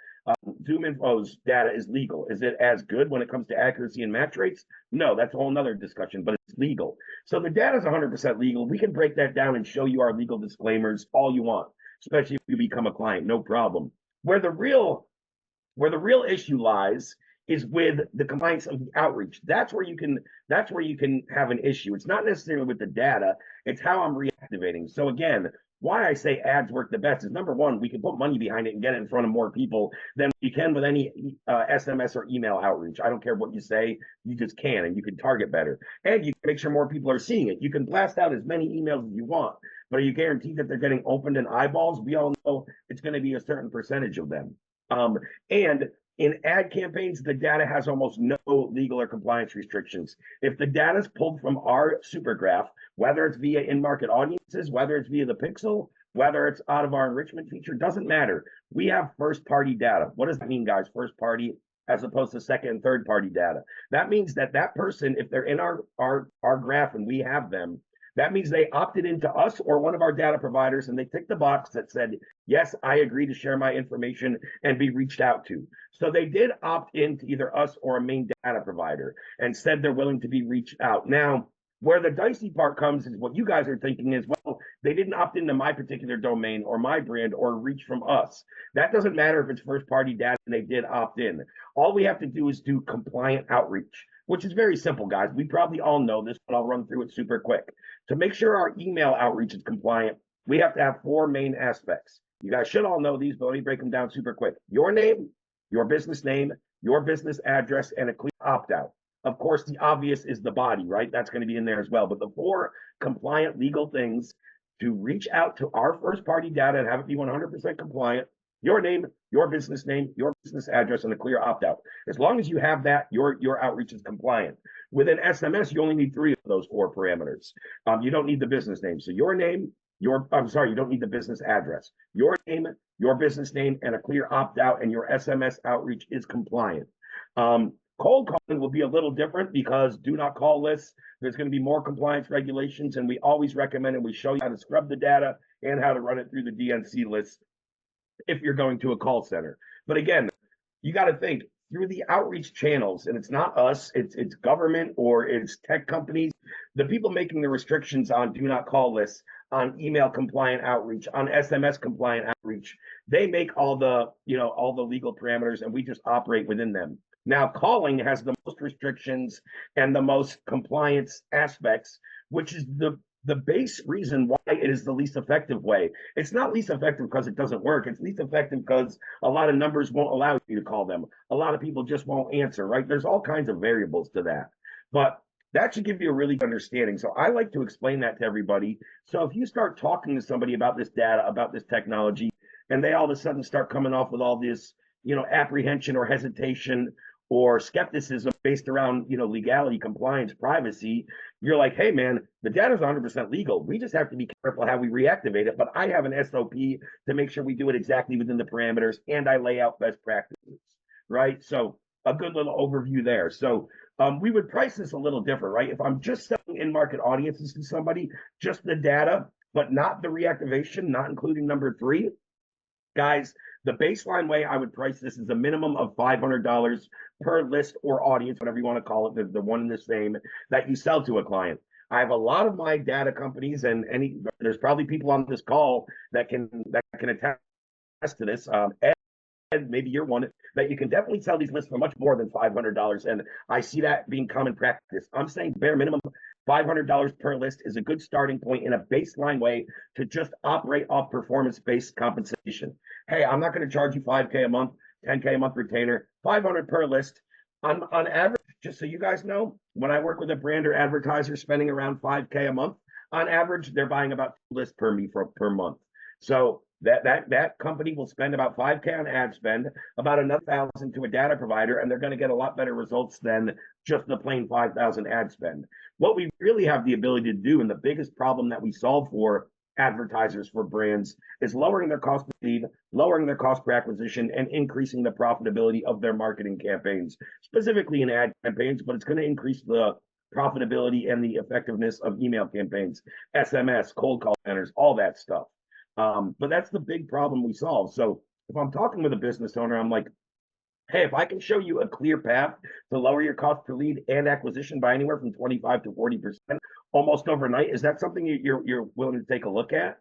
ZoomInfo's data is legal. Is it as good when it comes to accuracy and match rates? No, that's a whole nother discussion, but it's legal. So the data is 100% legal. We can break that down and show you our legal disclaimers all you want, especially if you become a client, no problem. Where the real issue lies is with the compliance of the outreach. That's where you can have an issue. It's not necessarily with the data, it's how I'm reactivating. So again, why I say ads work the best is number one, we can put money behind it and get it in front of more people than you can with any SMS or email outreach. I don't care what you say, you just can, and you can target better. And you can make sure more people are seeing it. You can blast out as many emails as you want, but are you guaranteed that they're getting opened in eyeballs? We all know it's going to be a certain percentage of them. And in ad campaigns, the data has almost no legal or compliance restrictions. If the data is pulled from our super graph, whether it's via in-market audiences, whether it's via the pixel, whether it's out of our enrichment feature, doesn't matter. We have first-party data. What does that mean, guys? First-party as opposed to second and third-party data. That means that person, if they're in our graph and we have them, that means they opted into us or one of our data providers and they ticked the box that said, yes, I agree to share my information and be reached out to. So they did opt into either us or a main data provider and said they're willing to be reached out. Now, where the dicey part comes is what you guys are thinking is, well, they didn't opt into my particular domain or my brand or reach from us. That doesn't matter if it's first party data and they did opt in. All we have to do is do compliant outreach, which is very simple, guys. We probably all know this, but I'll run through it super quick. To make sure our email outreach is compliant, we have to have 4 main aspects. You guys should all know these, but let me break them down super quick. Your name, your business address, and a clear opt-out. Of course, the obvious is the body, right? That's going to be in there as well. But the 4 compliant legal things to reach out to our first-party data and have it be 100% compliant: your name, your business address, and a clear opt-out. As long as you have that, your outreach is compliant. With an SMS, you only need 3 of those 4 parameters. You don't need the business name. So your name, you don't need the business address. Your name, your business name, and a clear opt-out, and your SMS outreach is compliant. Cold calling will be a little different because do not call lists. There's going to be more compliance regulations, and we always recommend and we show you how to scrub the data and how to run it through the DNC list if you're going to a call center. But again, you got to think through the outreach channels, and it's not us, it's government or it's tech companies, the people making the restrictions on do not call lists, on email compliant outreach, on SMS compliant outreach. They make all the legal parameters, and we just operate within them. Now, calling has the most restrictions and the most compliance aspects, which is the base reason why it is the least effective way. It's not least effective because it doesn't work. It's least effective because a lot of numbers won't allow you to call them. A lot of people just won't answer, right? There's all kinds of variables to that. But that should give you a really good understanding. So I like to explain that to everybody. So if you start talking to somebody about this data, about this technology, and they all of a sudden start coming off with all this, apprehension or hesitation or skepticism based around, legality, compliance, privacy, you're like, hey, man, the data is 100% legal. We just have to be careful how we reactivate it. But I have an SOP to make sure we do it exactly within the parameters, and I lay out best practices, right? So a good little overview there. So we would price this a little different, right? If I'm just selling in-market audiences to somebody, just the data, but not the reactivation, not including number 3, guys, the baseline way I would price this is a minimum of $500 per list or audience, whatever you want to call it, the one and the same, that you sell to a client. I have a lot of my data companies, and there's probably people on this call that can attest to this. And maybe you're one that you can definitely sell these lists for much more than $500. And I see that being common practice. I'm saying bare minimum $500 per list is a good starting point in a baseline way to just operate off performance-based compensation. Hey, I'm not going to charge you 5K a month, 10K a month retainer, 500 per list. On average, just so you guys know, when I work with a brand or advertiser spending around 5K a month, on average, they're buying about 2 lists per month. So that company will spend about 5K on ad spend, about another 1,000 to a data provider, and they're going to get a lot better results than just the plain 5,000 ad spend. What we really have the ability to do, and the biggest problem that we solve for advertisers, for brands, is lowering their cost per lead, lowering their cost per acquisition, and increasing the profitability of their marketing campaigns, specifically in ad campaigns, but it's going to increase the profitability and the effectiveness of email campaigns, SMS, cold call centers, all that stuff. But that's the big problem we solve. So if I'm talking with a business owner, I'm like, hey, if I can show you a clear path to lower your cost per lead and acquisition by anywhere from 25 to 40% almost overnight, is that something you're willing to take a look at?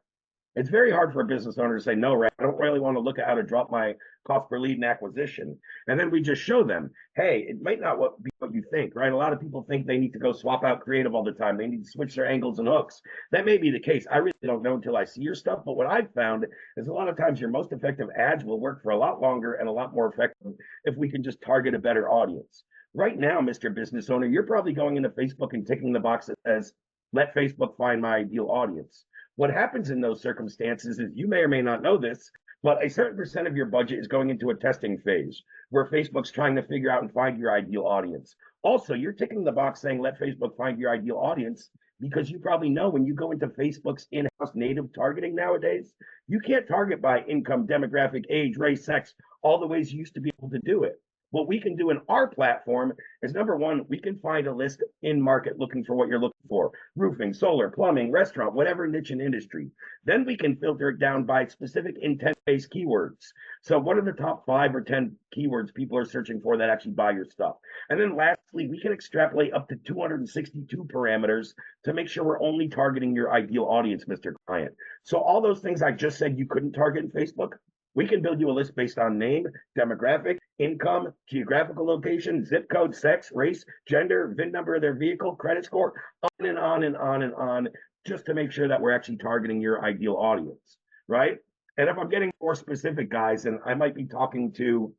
It's very hard for a business owner to say, no, Ray, I don't really want to look at how to drop my cost per lead and acquisition. And then we just show them, hey, it might not be what you think, right? A lot of people think they need to go swap out creative all the time. They need to switch their angles and hooks. That may be the case. I really don't know until I see your stuff. But what I've found is a lot of times your most effective ads will work for a lot longer and a lot more effective if we can just target a better audience. Right now, Mr. Business Owner, you're probably going into Facebook and ticking the box that says, let Facebook find my ideal audience. What happens in those circumstances is, you may or may not know this, but a certain percent of your budget is going into a testing phase where Facebook's trying to figure out and find your ideal audience. Also, you're ticking the box saying, let Facebook find your ideal audience, because you probably know when you go into Facebook's in-house native targeting nowadays, you can't target by income, demographic, age, race, sex, all the ways you used to be able to do it. What we can do in our platform is, number one, we can find a list in market looking for what you're looking for: roofing, solar, plumbing, restaurant, whatever niche and industry. Then we can filter it down by specific intent-based keywords. So what are the top 5 or 10 keywords people are searching for that actually buy your stuff? And then lastly, we can extrapolate up to 262 parameters to make sure we're only targeting your ideal audience, Mr. Client. So all those things I just said you couldn't target in Facebook, we can build you a list based on name, demographic, income, geographical location, zip code, sex, race, gender, VIN number of their vehicle, credit score, on and on and on and on, just to make sure that we're actually targeting your ideal audience, right? And if I'm getting more specific, guys, and I might be talking to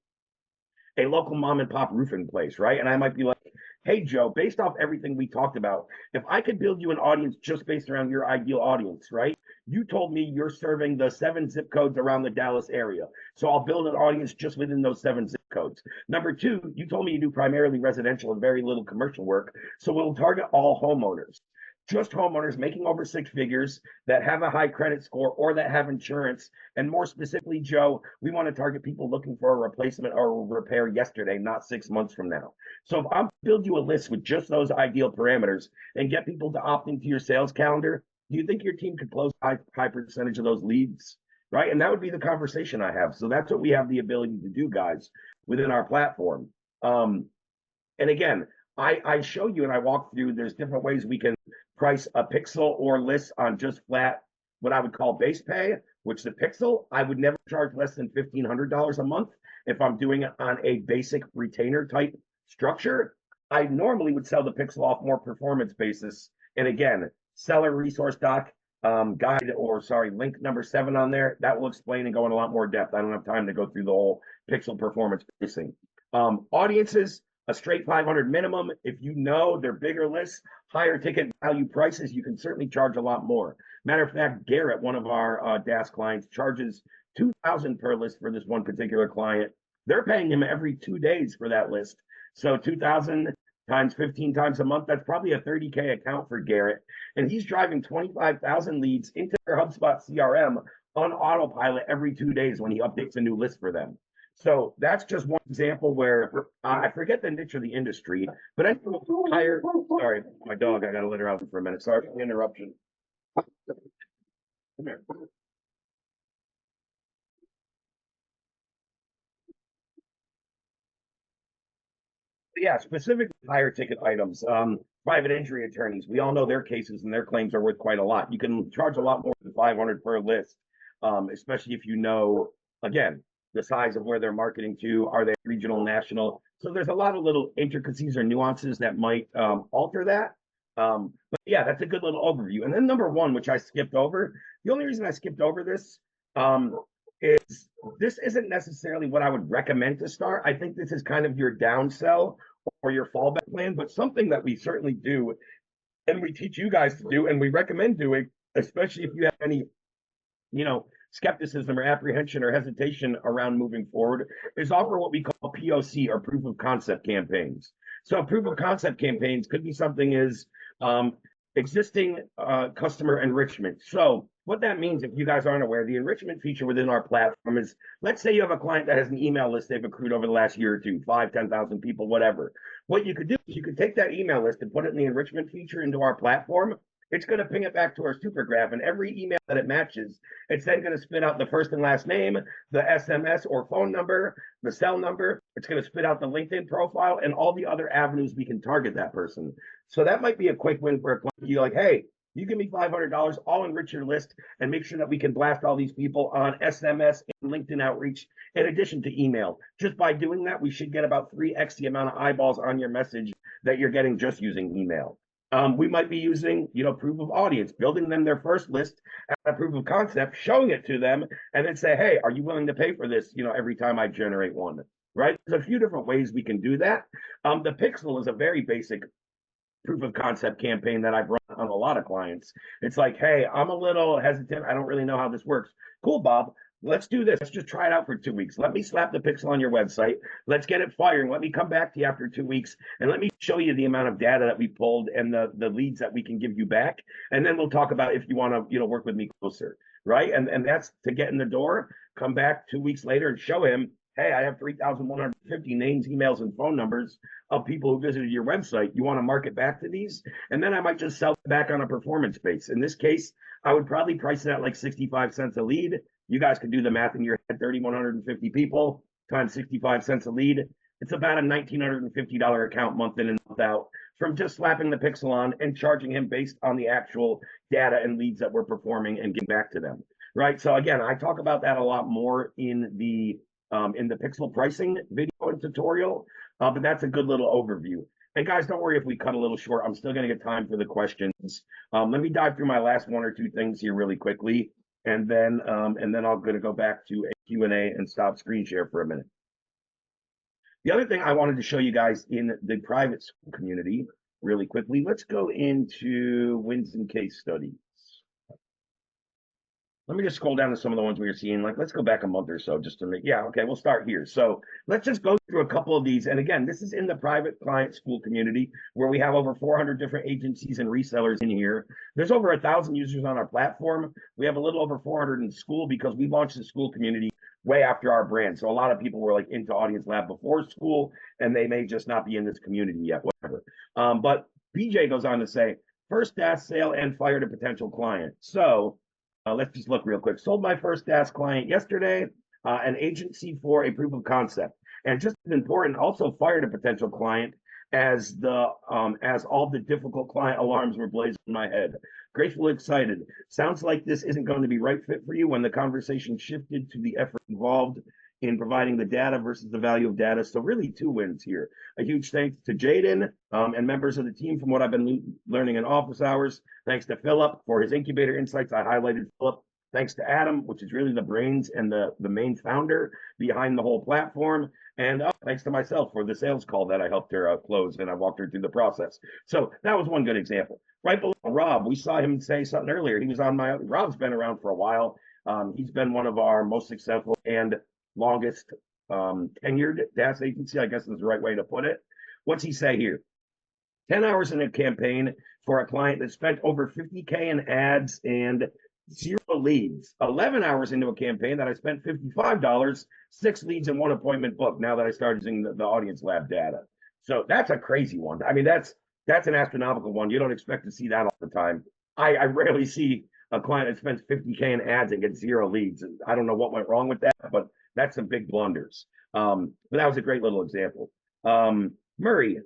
a local mom and pop roofing place, right? And I might be like, hey, Joe, based off everything we talked about, if I could build you an audience just based around your ideal audience, right? You told me you're serving the 7 zip codes around the Dallas area. So I'll build an audience just within those 7 zip codes. Number 2, you told me you do primarily residential and very little commercial work. So we'll target all homeowners. Just homeowners making over 6 figures that have a high credit score or that have insurance. And more specifically, Joe, we want to target people looking for a replacement or a repair yesterday, not 6 months from now. So if I build you a list with just those ideal parameters and get people to opt into your sales calendar, do you think your team could close a high percentage of those leads? Right? And that would be the conversation I have. So that's what we have the ability to do, guys, within our platform. And again, I show you and I walk through, there's different ways we can price a pixel or list on just flat, what I would call base pay, which the pixel, I would never charge less than $1,500 a month if I'm doing it on a basic retainer type structure. I normally would sell the pixel off more performance basis. And again, seller resource doc, link number 7 on there, that will explain and go in a lot more depth. I don't have time to go through the whole pixel performance pricing. Audiences, a straight 500 minimum. If you know they're bigger lists, higher ticket value prices, you can certainly charge a lot more. Matter of fact, Garrett, one of our DaaS clients, charges $2,000 per list for this one particular client. They're paying him every 2 days for that list. So 2,000 times 15 times a month, that's probably a 30K account for Garrett. And he's driving 25,000 leads into their HubSpot CRM on autopilot every 2 days when he updates a new list for them. So that's just one example where I forget the niche of the industry, but I hire. Sorry, my dog, I got to let her out for a minute. Sorry for the interruption. Come here. Yeah, specifically higher ticket items. Private injury attorneys, we all know their cases and their claims are worth quite a lot. You can charge a lot more than 500 per list, especially if you know, again, the size of where they're marketing to. Are they regional, national? So there's a lot of little intricacies or nuances that might alter that. But yeah, that's a good little overview. And then number one, which I skipped over, the only reason I skipped over this is this isn't necessarily what I would recommend to start. I think this is kind of your downsell or your fallback plan, but something that we certainly do and we teach you guys to do and we recommend doing, especially if you have any skepticism or apprehension or hesitation around moving forward, is offer what we call POC or proof of concept campaigns. So proof of concept campaigns could be something is existing customer enrichment. So what that means, if you guys aren't aware, the enrichment feature within our platform is, let's say you have a client that has an email list they've accrued over the last year or two, 5, 10,000 people, whatever. What you could do is you could take that email list and put it in the enrichment feature into our platform. It's going to ping it back to our super graph, and every email that it matches, it's then going to spit out the first and last name, the SMS or phone number, the cell number. It's going to spit out the LinkedIn profile and all the other avenues we can target that person. So that might be a quick win for a client. You're like, hey, you give me $500, I'll enrich your list and make sure that we can blast all these people on SMS and LinkedIn outreach in addition to email. Just by doing that, we should get about 3x the amount of eyeballs on your message that you're getting just using email. We might be using, proof of audience, building them their first list at a proof of concept, showing it to them, and then say, hey, are you willing to pay for this, every time I generate one, right? There's a few different ways we can do that. The Pixel is a very basic proof of concept campaign that I've run on a lot of clients. It's like, hey, I'm a little hesitant. I don't really know how this works. Cool, Bob. Let's do this. Let's just try it out for 2 weeks. Let me slap the pixel on your website. Let's get it firing. Let me come back to you after 2 weeks and let me show you the amount of data that we pulled and the leads that we can give you back. And then we'll talk about if you want to, work with me closer, right? And that's to get in the door. Come back 2 weeks later and show him, hey, I have 3,150 names, emails, and phone numbers of people who visited your website. You want to market back to these? And then I might just sell back on a performance base. In this case, I would probably price it at like 65 cents a lead. You guys can do the math in your head, 3,150 people times 65 cents a lead. It's about a $1,950 account month in and month out from just slapping the pixel on and charging him based on the actual data and leads that we're performing and getting back to them, right? So again, I talk about that a lot more in the pixel pricing video and tutorial, but that's a good little overview. And guys, don't worry if we cut a little short. I'm still going to get time for the questions. Let me dive through my last 1 or 2 things here really quickly, and then I'm going to go back to a Q&A and stop screen share for a minute. The other thing I wanted to show you guys in the private school community really quickly, let's go into wins and case studies. Let me just scroll down to some of the ones we were seeing. Like, let's go back a month or so just to make, okay, we'll start here. So let's just go through a couple of these. And again, this is in the private client school community where we have over 400 different agencies and resellers in here. There's over 1,000 users on our platform. We have a little over 400 in school because we launched the school community way after our brand. So a lot of people were like into AudienceLab before school, and they may just not be in this community yet, whatever. But BJ goes on to say, first DaaS sale and fired a potential client. So let's just look real quick. Sold my first DaaS client yesterday, an agency for a proof of concept. And just as important, also fired a potential client as all the difficult client alarms were blazing in my head. Gratefully excited. Sounds like this isn't going to be right fit for you when the conversation shifted to the effort involved in providing the data versus the value of data. So really 2 wins here. A huge thanks to Jaden and members of the team from what I've been learning in office hours. Thanks to Philip for his incubator insights. I highlighted Philip. Thanks to Adam, which is really the brains and the main founder behind the whole platform. And thanks to myself for the sales call that I helped her close, and I walked her through the process. So that was one good example. Right below Rob, we saw him say something earlier. He was on Rob's been around for a while. He's been one of our most successful and longest tenured DaaS agency, I guess is the right way to put it. What's he say here? 10 hours in a campaign for a client that spent over 50K in ads and 0 leads. 11 hours into a campaign that I spent $55, 6 leads and 1 appointment booked now that I started using the AudienceLab data. So that's a crazy one. I mean, that's an astronomical one. You don't expect to see that all the time. I rarely see a client that spends 50K in ads and gets 0 leads. I don't know what went wrong with that, but that's some big blunders. But that was a great little example. Murray,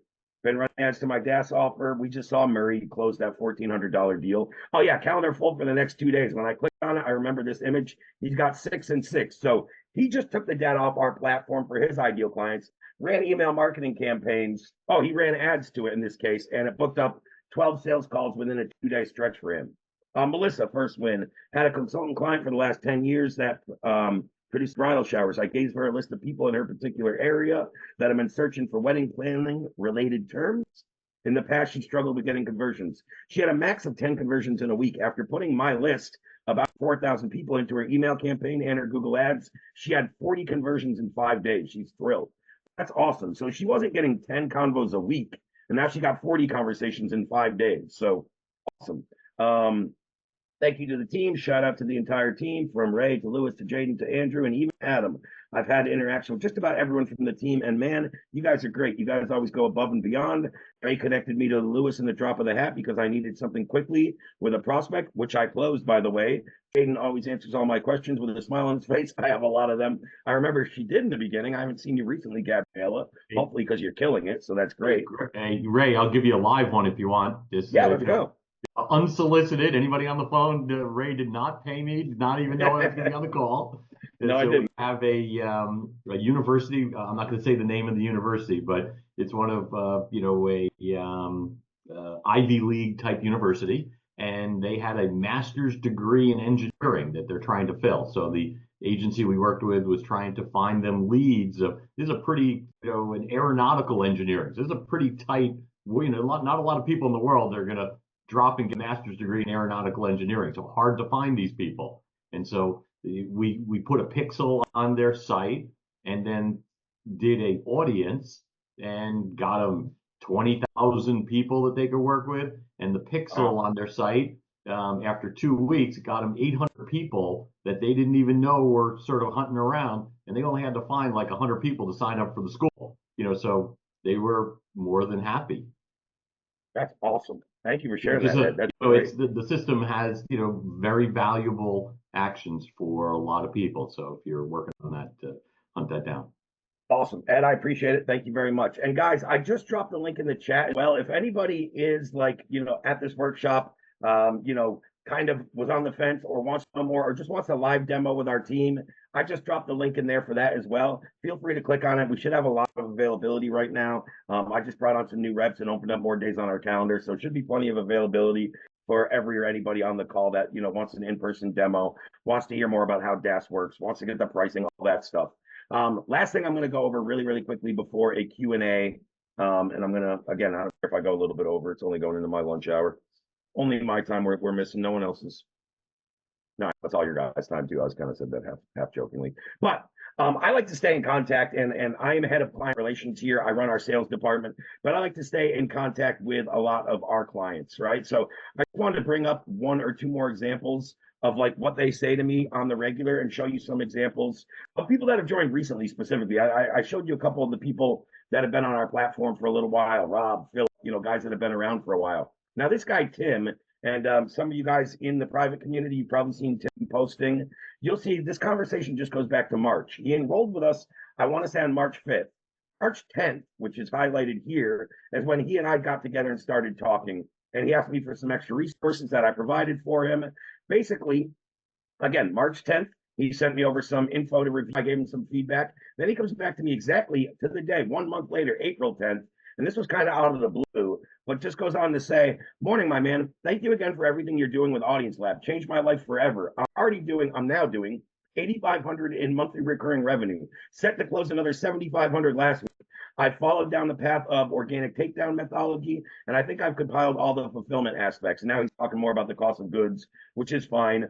been running ads to my DaaS offer. We just saw Murray close that $1,400 deal. Oh yeah, calendar full for the next 2 days. When I clicked on it, I remember this image. He's got 6 and 6. So he just took the data off our platform for his ideal clients, ran email marketing campaigns. Oh, he ran ads to it in this case, and it booked up 12 sales calls within a 2-day stretch for him. Melissa, first win, had a consultant client for the last 10 years that produced bridal showers. I gave her a list of people in her particular area that have been searching for wedding planning related terms. In the past, she struggled with getting conversions. She had a max of 10 conversions in a week. After putting my list, about 4,000 people, into her email campaign and her Google Ads, she had 40 conversions in 5 days. She's thrilled. That's awesome. So she wasn't getting 10 convos a week, and now she got 40 conversations in 5 days. So awesome. Thank you to the team. Shout out to the entire team, from Ray to Lewis to Jaden to Andrew and even Adam. I've had interaction with just about everyone from the team, and man, you guys are great. You guys always go above and beyond. Ray connected me to Lewis in the drop of the hat because I needed something quickly with a prospect, which I closed, by the way. Jaden always answers all my questions with a smile on his face. I have a lot of them. I remember she did in the beginning. I haven't seen you recently, Gabriella, hopefully because you're killing it, so that's great. Hey, Ray, I'll give you a live one if you want. Yeah, let's go. Unsolicited. Anybody on the phone? Ray did not pay me. Did not even know I was going to be on the call. No, I so didn't. We have a university. I'm not going to say the name of the university, but it's one of Ivy League type university, and they had a master's degree in engineering that they're trying to fill. So the agency we worked with was trying to find them leads. This is a pretty, in aeronautical engineering. So this is a pretty tight. Not a lot of people in the world are going to drop and get a master's degree in aeronautical engineering. So hard to find these people. And so we put a pixel on their site and then did a audience and got them 20,000 people that they could work with. And the pixel on their site, after 2 weeks, got them 800 people that they didn't even know were sort of hunting around. And they only had to find like 100 people to sign up for the school. So they were more than happy. That's awesome. Thank you for sharing that. That's it's the system has very valuable actions for a lot of people. So if you're working on that, hunt that down. Awesome, Ed. I appreciate it. Thank you very much. And guys, I just dropped the link in the chat. Well, if anybody is at this workshop, kind of was on the fence or wants to know more or just wants a live demo with our team, I just dropped the link in there for that as well. Feel free to click on it. We should have a lot of availability right now. I just brought on some new reps and opened up more days on our calendar. So it should be plenty of availability for anybody on the call that, wants an in-person demo, wants to hear more about how DaaS works, wants to get the pricing, all that stuff. Last thing I'm going to go over really, really quickly before a Q&A. And I'm going to, again, I don't care if I go a little bit over. It's only going into my lunch hour. Only my time we're missing, no one else's. No, that's all your guys' time too. I was kind of said that half jokingly, but I like to stay in contact, and I am head of client relations here. I run our sales department, but I like to stay in contact with a lot of our clients, right? So I wanted to bring up 1 or 2 more examples of what they say to me on the regular and show you some examples of people that have joined recently. Specifically, I showed you a couple of the people that have been on our platform for a little while, Rob, Phil, guys that have been around for a while. Now this guy, Tim, and some of you guys in the private community, you've probably seen Tim posting. You'll see this conversation just goes back to March. He enrolled with us, I want to say on March 5th. March 10th, which is highlighted here, is when he and I got together and started talking. And he asked me for some extra resources that I provided for him. Basically, again, March 10th, he sent me over some info to review. I gave him some feedback. Then he comes back to me exactly to the day, 1 month later, April 10th. And this was kind of out of the blue, but just goes on to say, morning, my man. Thank you again for everything you're doing with AudienceLab. Changed my life forever. I'm now doing 8,500 in monthly recurring revenue. Set to close another 7,500 last week. I followed down the path of organic takedown methodology, and I think I've compiled all the fulfillment aspects. And now he's talking more about the cost of goods, which is fine.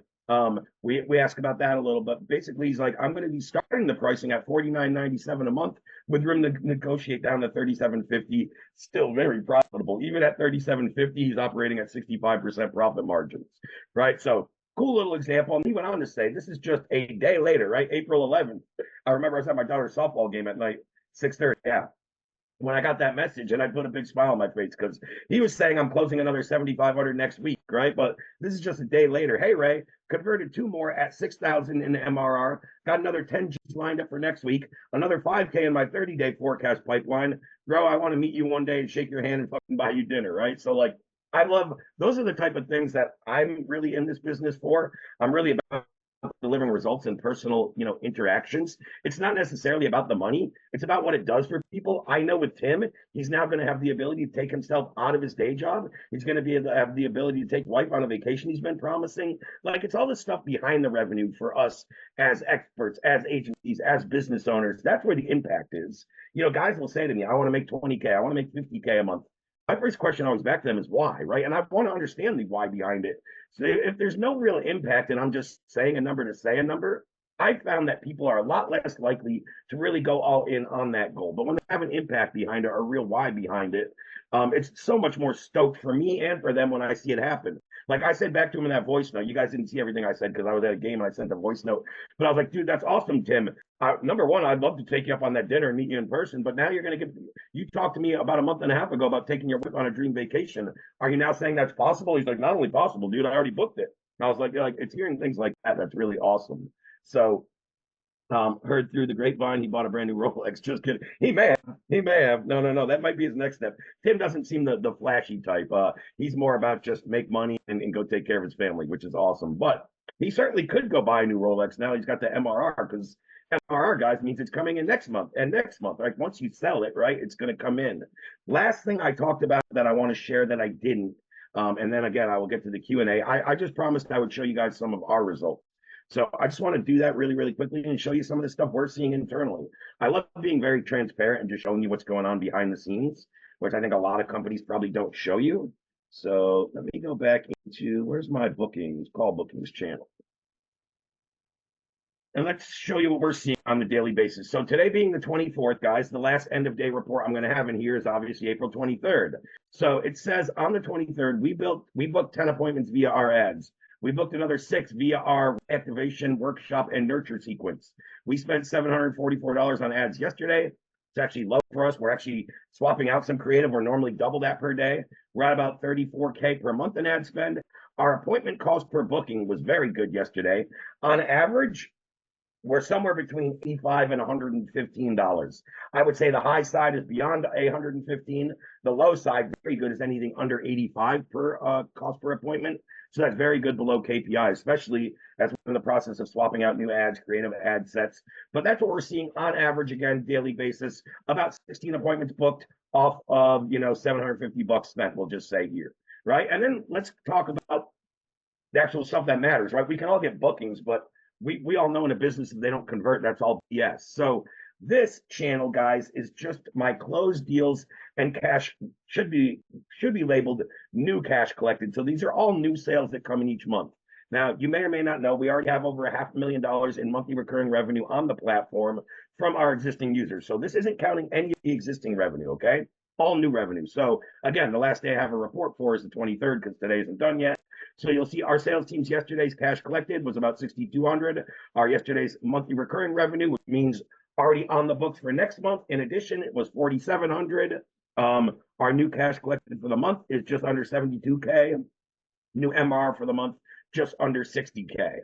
We asked about that a little, but basically he's like, I'm going to be starting the pricing at $49.97 a month with room to negotiate down to $37.50. Still very profitable. Even at $37.50, he's operating at 65% profit margins, right? So cool little example. And he went on to say, this is just a day later, right? April 11th. I remember I was at my daughter's softball game at night, 6:30. Yeah. When I got that message, and I put a big smile on my face because he was saying I'm closing another 7,500 next week, right? But this is just a day later. Hey, Ray, converted 2 more at 6,000 in the MRR. Got another 10 G's lined up for next week. Another 5K in my 30-day forecast pipeline. Bro, I want to meet you one day and shake your hand and fucking buy you dinner, right? So I love, those are the type of things that I'm really in this business for. I'm really about delivering results and personal, interactions. It's not necessarily about the money. It's about what it does for people. I know with Tim, he's now going to have the ability to take himself out of his day job. He's going to be able to have the ability to take wife on a vacation he's been promising. Like, it's all the stuff behind the revenue for us as experts, as agencies, as business owners. That's where the impact is. Guys will say to me, I want to make 20K. I want to make 50K a month. My first question always back to them is why, right? And I want to understand the why behind it. So if there's no real impact and I'm just saying a number to say a number, I found that people are a lot less likely to really go all in on that goal. But when they have an impact behind it or a real why behind it, it's so much more stoked for me and for them when I see it happen. Like I said back to him in that voice note, you guys didn't see everything I said because I was at a game and I sent a voice note. But I was like, dude, that's awesome, Tim. Number one, I'd love to take you up on that dinner and meet you in person. But now you talked to me about a month and a half ago about taking your wife on a dream vacation. Are you now saying that's possible? He's like, not only possible, dude, I already booked it. And I was like, it's hearing things like that that's really awesome. So heard through the grapevine he bought a brand new Rolex. Just kidding. He may have. No. That might be his next step. Tim doesn't seem the flashy type. He's more about just make money and go take care of his family, which is awesome. But he certainly could go buy a new Rolex. Now he's got the MRR, because MRR, guys, means it's coming in next month and next month. Like, once you sell it, right, it's going to come in. Last thing I talked about that I want to share that I didn't, and then again, I will get to the Q&A. I just promised I would show you guys some of our results. So I just want to do that really, really quickly and show you some of the stuff we're seeing internally. I love being very transparent and just showing you what's going on behind the scenes, which I think a lot of companies probably don't show you. So let me go back into, where's my bookings, call bookings channel. And let's show you what we're seeing on the daily basis. So today being the 24th, guys, the last end of day report I'm going to have in here is obviously April 23rd. So it says on the 23rd, we booked 10 appointments via our ads. We booked another 6 via our activation workshop and nurture sequence. We spent $744 on ads yesterday. It's actually low for us. We're actually swapping out some creative. We're normally double that per day. We're at about 34K per month in ad spend. Our appointment cost per booking was very good yesterday. On average, we're somewhere between $85 and $115. I would say the high side is beyond $115. The low side, very good, is anything under $85 per cost per appointment. So that's very good below KPI, especially as we're in the process of swapping out new ads, creative ad sets. But that's what we're seeing on average, again, daily basis, about 16 appointments booked off of, $750 spent, we'll just say here, right? And then let's talk about the actual stuff that matters, right? We can all get bookings, but we all know in a business, if they don't convert, that's all BS. So this channel, guys, is just my closed deals and cash should be labeled new cash collected. So these are all new sales that come in each month. Now, you may or may not know, we already have over $500,000 in monthly recurring revenue on the platform from our existing users. So this isn't counting any of the existing revenue, okay? All new revenue. So again, the last day I have a report for is the 23rd, because today isn't done yet. So you'll see our sales team's yesterday's cash collected was about 6,200. Our yesterday's monthly recurring revenue, which means already on the books for next month. In addition, it was 4,700. Our new cash collected for the month is just under 72K. New MR for the month, just under 60K.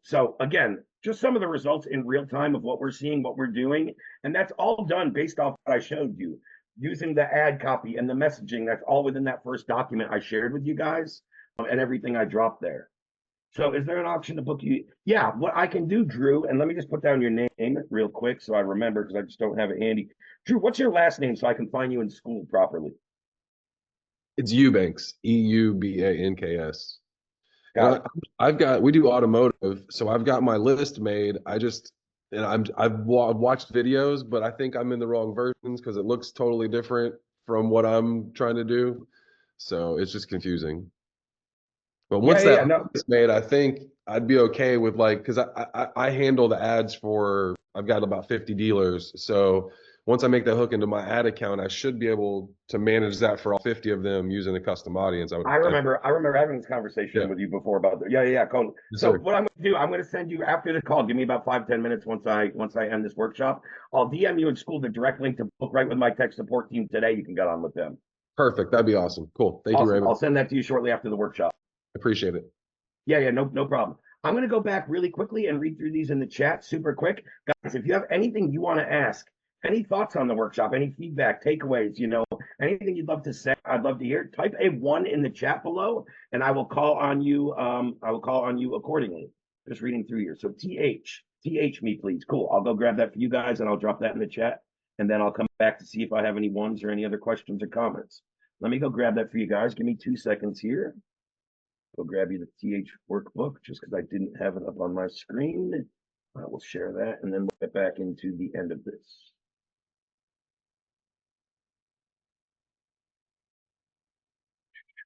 So again, just some of the results in real time of what we're seeing, what we're doing. And that's all done based off what I showed you, using the ad copy and the messaging. That's all within that first document I shared with you guys, and everything I dropped there. So is there an option to book you? Yeah, what I can do, Drew, and let me just put down your name real quick so I remember, because I just don't have it handy. Drew, what's your last name so I can find you in school properly? It's Eubanks, Eubanks. Got it. We do automotive, so I've got my list made. I've watched videos, but I think I'm in the wrong versions because it looks totally different from what I'm trying to do. So it's just confusing. But once list is made, I think I'd be okay with, like, because I handle the ads for, I've got about 50 dealers. So once I make that hook into my ad account, I should be able to manage that for all 50 of them using a custom audience. I remember having this conversation with you before about that. Yeah. Cool. So what I'm going to do, I'm going to send you after the call. Give me about 5-10 minutes once I end this workshop. I'll DM you in school the direct link to book right with my tech support team today. You can get on with them. Perfect. That'd be awesome. Cool. Thank you, Raymond. I'll send that to you shortly after the workshop. Appreciate it. Yeah, no problem. I'm going to go back really quickly and read through these in the chat super quick. Guys, if you have anything you want to ask, any thoughts on the workshop, any feedback, takeaways, anything you'd love to say, I'd love to hear. Type a 1 in the chat below, and I will call on you. I will call on you accordingly. Just reading through here. So TH me, please. Cool. I'll go grab that for you guys and I'll drop that in the chat. And then I'll come back to see if I have any ones or any other questions or comments. Let me go grab that for you guys. Give me 2 seconds here. Go grab you the TH workbook just because I didn't have it up on my screen. I will share that and then we'll get back into the end of this.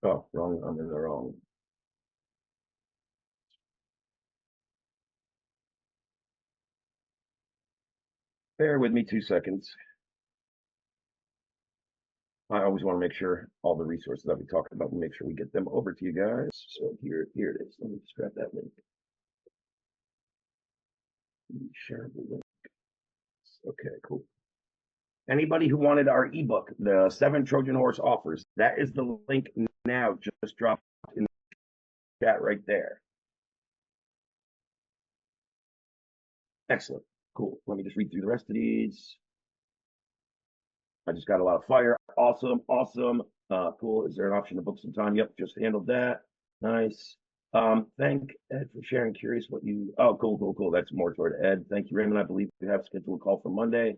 Oh, wrong. I'm in the wrong. Bear with me 2 seconds. I always want to make sure all the resources that we talked about, we make sure we get them over to you guys. So here it is. Let me just grab that link. Share the link. Okay, cool. Anybody who wanted our ebook, the 7 Trojan Horse Offers, that is the link now. Just dropped in the chat right there. Excellent. Cool. Let me just read through the rest of these. I just got a lot of fire. Awesome. Cool. Is there an option to book some time? Yep, just handled that. Nice. Thank Ed for sharing. Curious what you. Oh, cool. That's more toward Ed. Thank you, Raymond. I believe we have scheduled a call for Monday.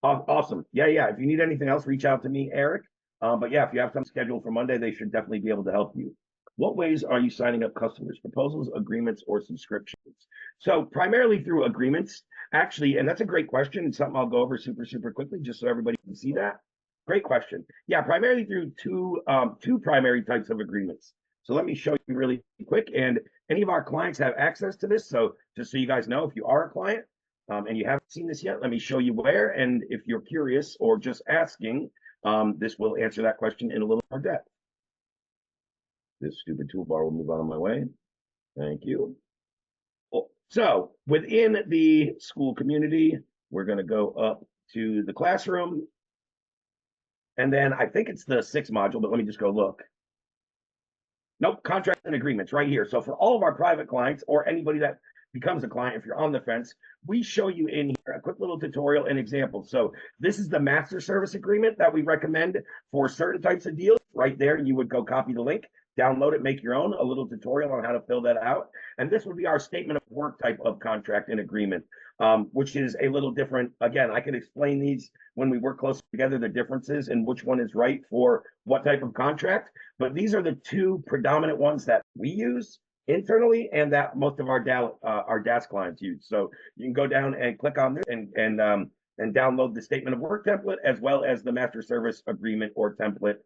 Awesome. Yeah. If you need anything else, reach out to me, Eric. But yeah, if you have something scheduled for Monday, they should definitely be able to help you. What ways are you signing up customers? Proposals, agreements, or subscriptions? So primarily through agreements, actually, and that's a great question. It's something I'll go over super quickly, just so everybody can see that. Great question. Yeah, primarily through two primary types of agreements. So let me show you really quick. And any of our clients have access to this. So just so you guys know, if you are a client and you haven't seen this yet, let me show you where. And if you're curious or just asking, this will answer that question in a little more depth. This stupid toolbar will move out of my way. Thank you. So within the school community, we're going to go up to the classroom. And then I think it's the 6th module, but let me just go look. Nope, contracts and agreements right here. So for all of our private clients or anybody that becomes a client, if you're on the fence, we show you in here a quick little tutorial and example. So this is the master service agreement that we recommend for certain types of deals. Right there, you would go copy the link, download it, make your own, a little tutorial on how to fill that out. And this would be our statement of work type of contract and agreement, which is a little different. Again, I can explain these when we work closer together, the differences and which one is right for what type of contract. But these are the 2 predominant ones that we use internally and that most of our DaaS clients use. So you can go down and click on this and download the statement of work template as well as the master service agreement or template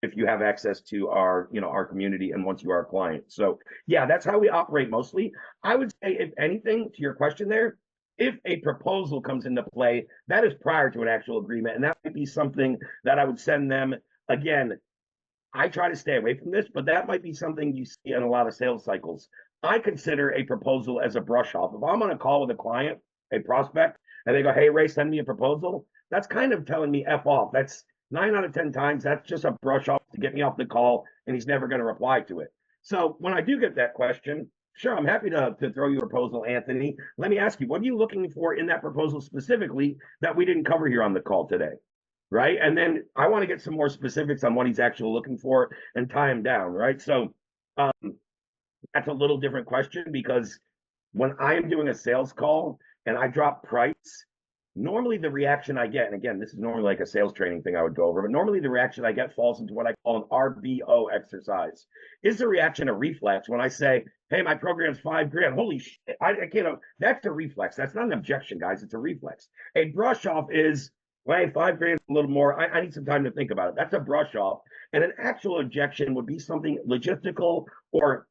if you have access to our community and once you are a client. So yeah, that's how we operate mostly. I would say, if anything, to your question there, if a proposal comes into play, that is prior to an actual agreement, and that might be something that I would send them. Again, I try to stay away from this, but that might be something you see in a lot of sales cycles. I consider a proposal as a brush off. If I'm on a call with a client, a prospect, and they go, "Hey, Ray, send me a proposal," that's kind of telling me F off. That's 9 out of 10 times, that's just a brush off to get me off the call, and he's never going to reply to it. So when I do get that question, sure, I'm happy to throw you a proposal, Anthony. Let me ask you, what are you looking for in that proposal specifically that we didn't cover here on the call today? Right? And then I want to get some more specifics on what he's actually looking for and tie him down, right? So that's a little different question, because when I am doing a sales call and I drop price, normally the reaction I get, and again, this is normally like a sales training thing I would go over, but normally the reaction I get falls into what I call an RBO exercise. Is the reaction a reflex when I say, "Hey, my program's $5,000. Holy shit, I can't." That's a reflex. That's not an objection, guys. It's a reflex. A brush off is, "Well, hey, $5,000, a little more. I need some time to think about it." That's a brush off. And an actual objection would be something logistical, or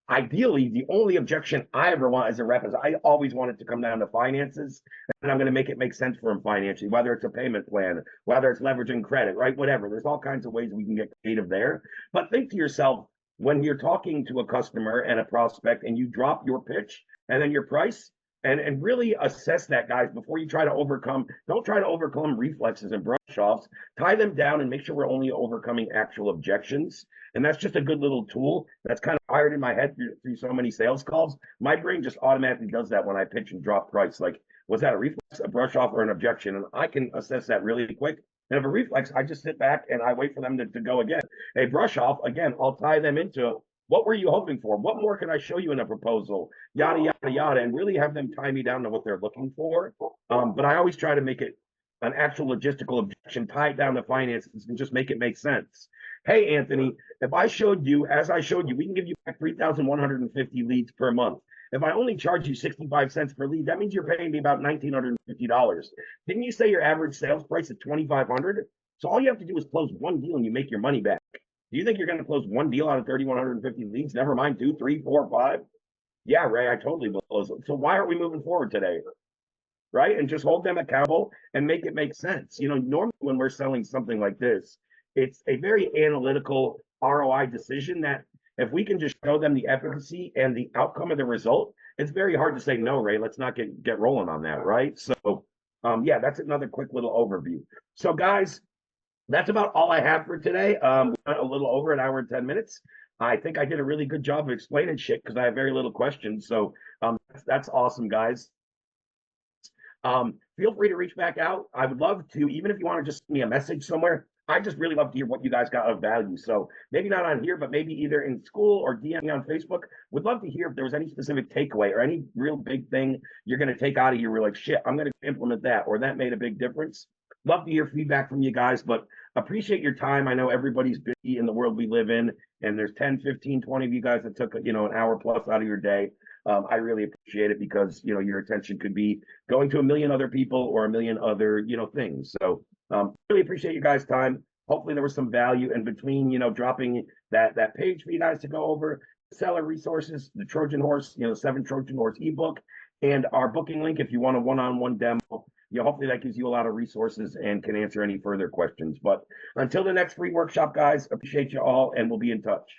ideally, the only objection I ever want as a rep is I always want it to come down to finances, and I'm going to make it make sense for him financially, whether it's a payment plan, whether it's leveraging credit, right? Whatever. There's all kinds of ways we can get creative there. But think to yourself, when you're talking to a customer and a prospect and you drop your pitch and then your price, and really assess that, guys, before you try to overcome. Don't try to overcome reflexes and brush offs. Tie them down and make sure we're only overcoming actual objections. And that's just a good little tool that's kind of wired in my head through so many sales calls. My brain just automatically does that when I pitch and drop price. Like, was that a reflex, a brush off, or an objection? And I can assess that really quick. And if a reflex, I just sit back and I wait for them to go again. A brush off, again, I'll tie them into What were you hoping for? What more can I show you in a proposal? Yada, yada, yada, and really have them tie me down to what they're looking for. But I always try to make it an actual logistical objection, tie it down to finances, and just make it make sense. Hey, Anthony, if I showed you, as I showed you, we can give you back 3,150 leads per month. If I only charge you 65 cents per lead, that means you're paying me about $1,950. Didn't you say your average sales price is $2,500? So all you have to do is close one deal and you make your money back. Do you think you're going to close one deal out of 3,150 leads? Never mind 2, 3, 4, 5. Yeah, Ray, I totally will close it. So why aren't we moving forward today? Right? And just hold them accountable and make it make sense. You know, normally when we're selling something like this, it's a very analytical ROI decision that if we can just show them the efficacy and the outcome of the result, it's very hard to say, no, Ray, let's not get rolling on that, right? So, yeah, that's another quick little overview. So, guys, that's about all I have for today. We went a little over an hour and 10 minutes. I think I did a really good job of explaining shit because I have very little questions. So that's awesome, guys. Feel free to reach back out. I would love to, even if you want to just send me a message somewhere, I just really love to hear what you guys got of value. So maybe not on here, but maybe either in school or DM me on Facebook. Would love to hear if there was any specific takeaway or any real big thing you're going to take out of here. We're like, shit, I'm going to implement that, or that made a big difference. Love to hear feedback from you guys, but appreciate your time. I know everybody's busy in the world we live in, and there's 10, 15, 20 of you guys that took, an hour plus out of your day. I really appreciate it because, your attention could be going to a million other people or a million other, things. So really appreciate you guys' time. Hopefully there was some value in between, dropping that page for you guys to go over, seller resources, the Trojan Horse, 7 Trojan Horse ebook, and our booking link if you want a one-on-one demo. Hopefully that gives you a lot of resources and can answer any further questions. But until the next free workshop, guys, appreciate you all, and we'll be in touch.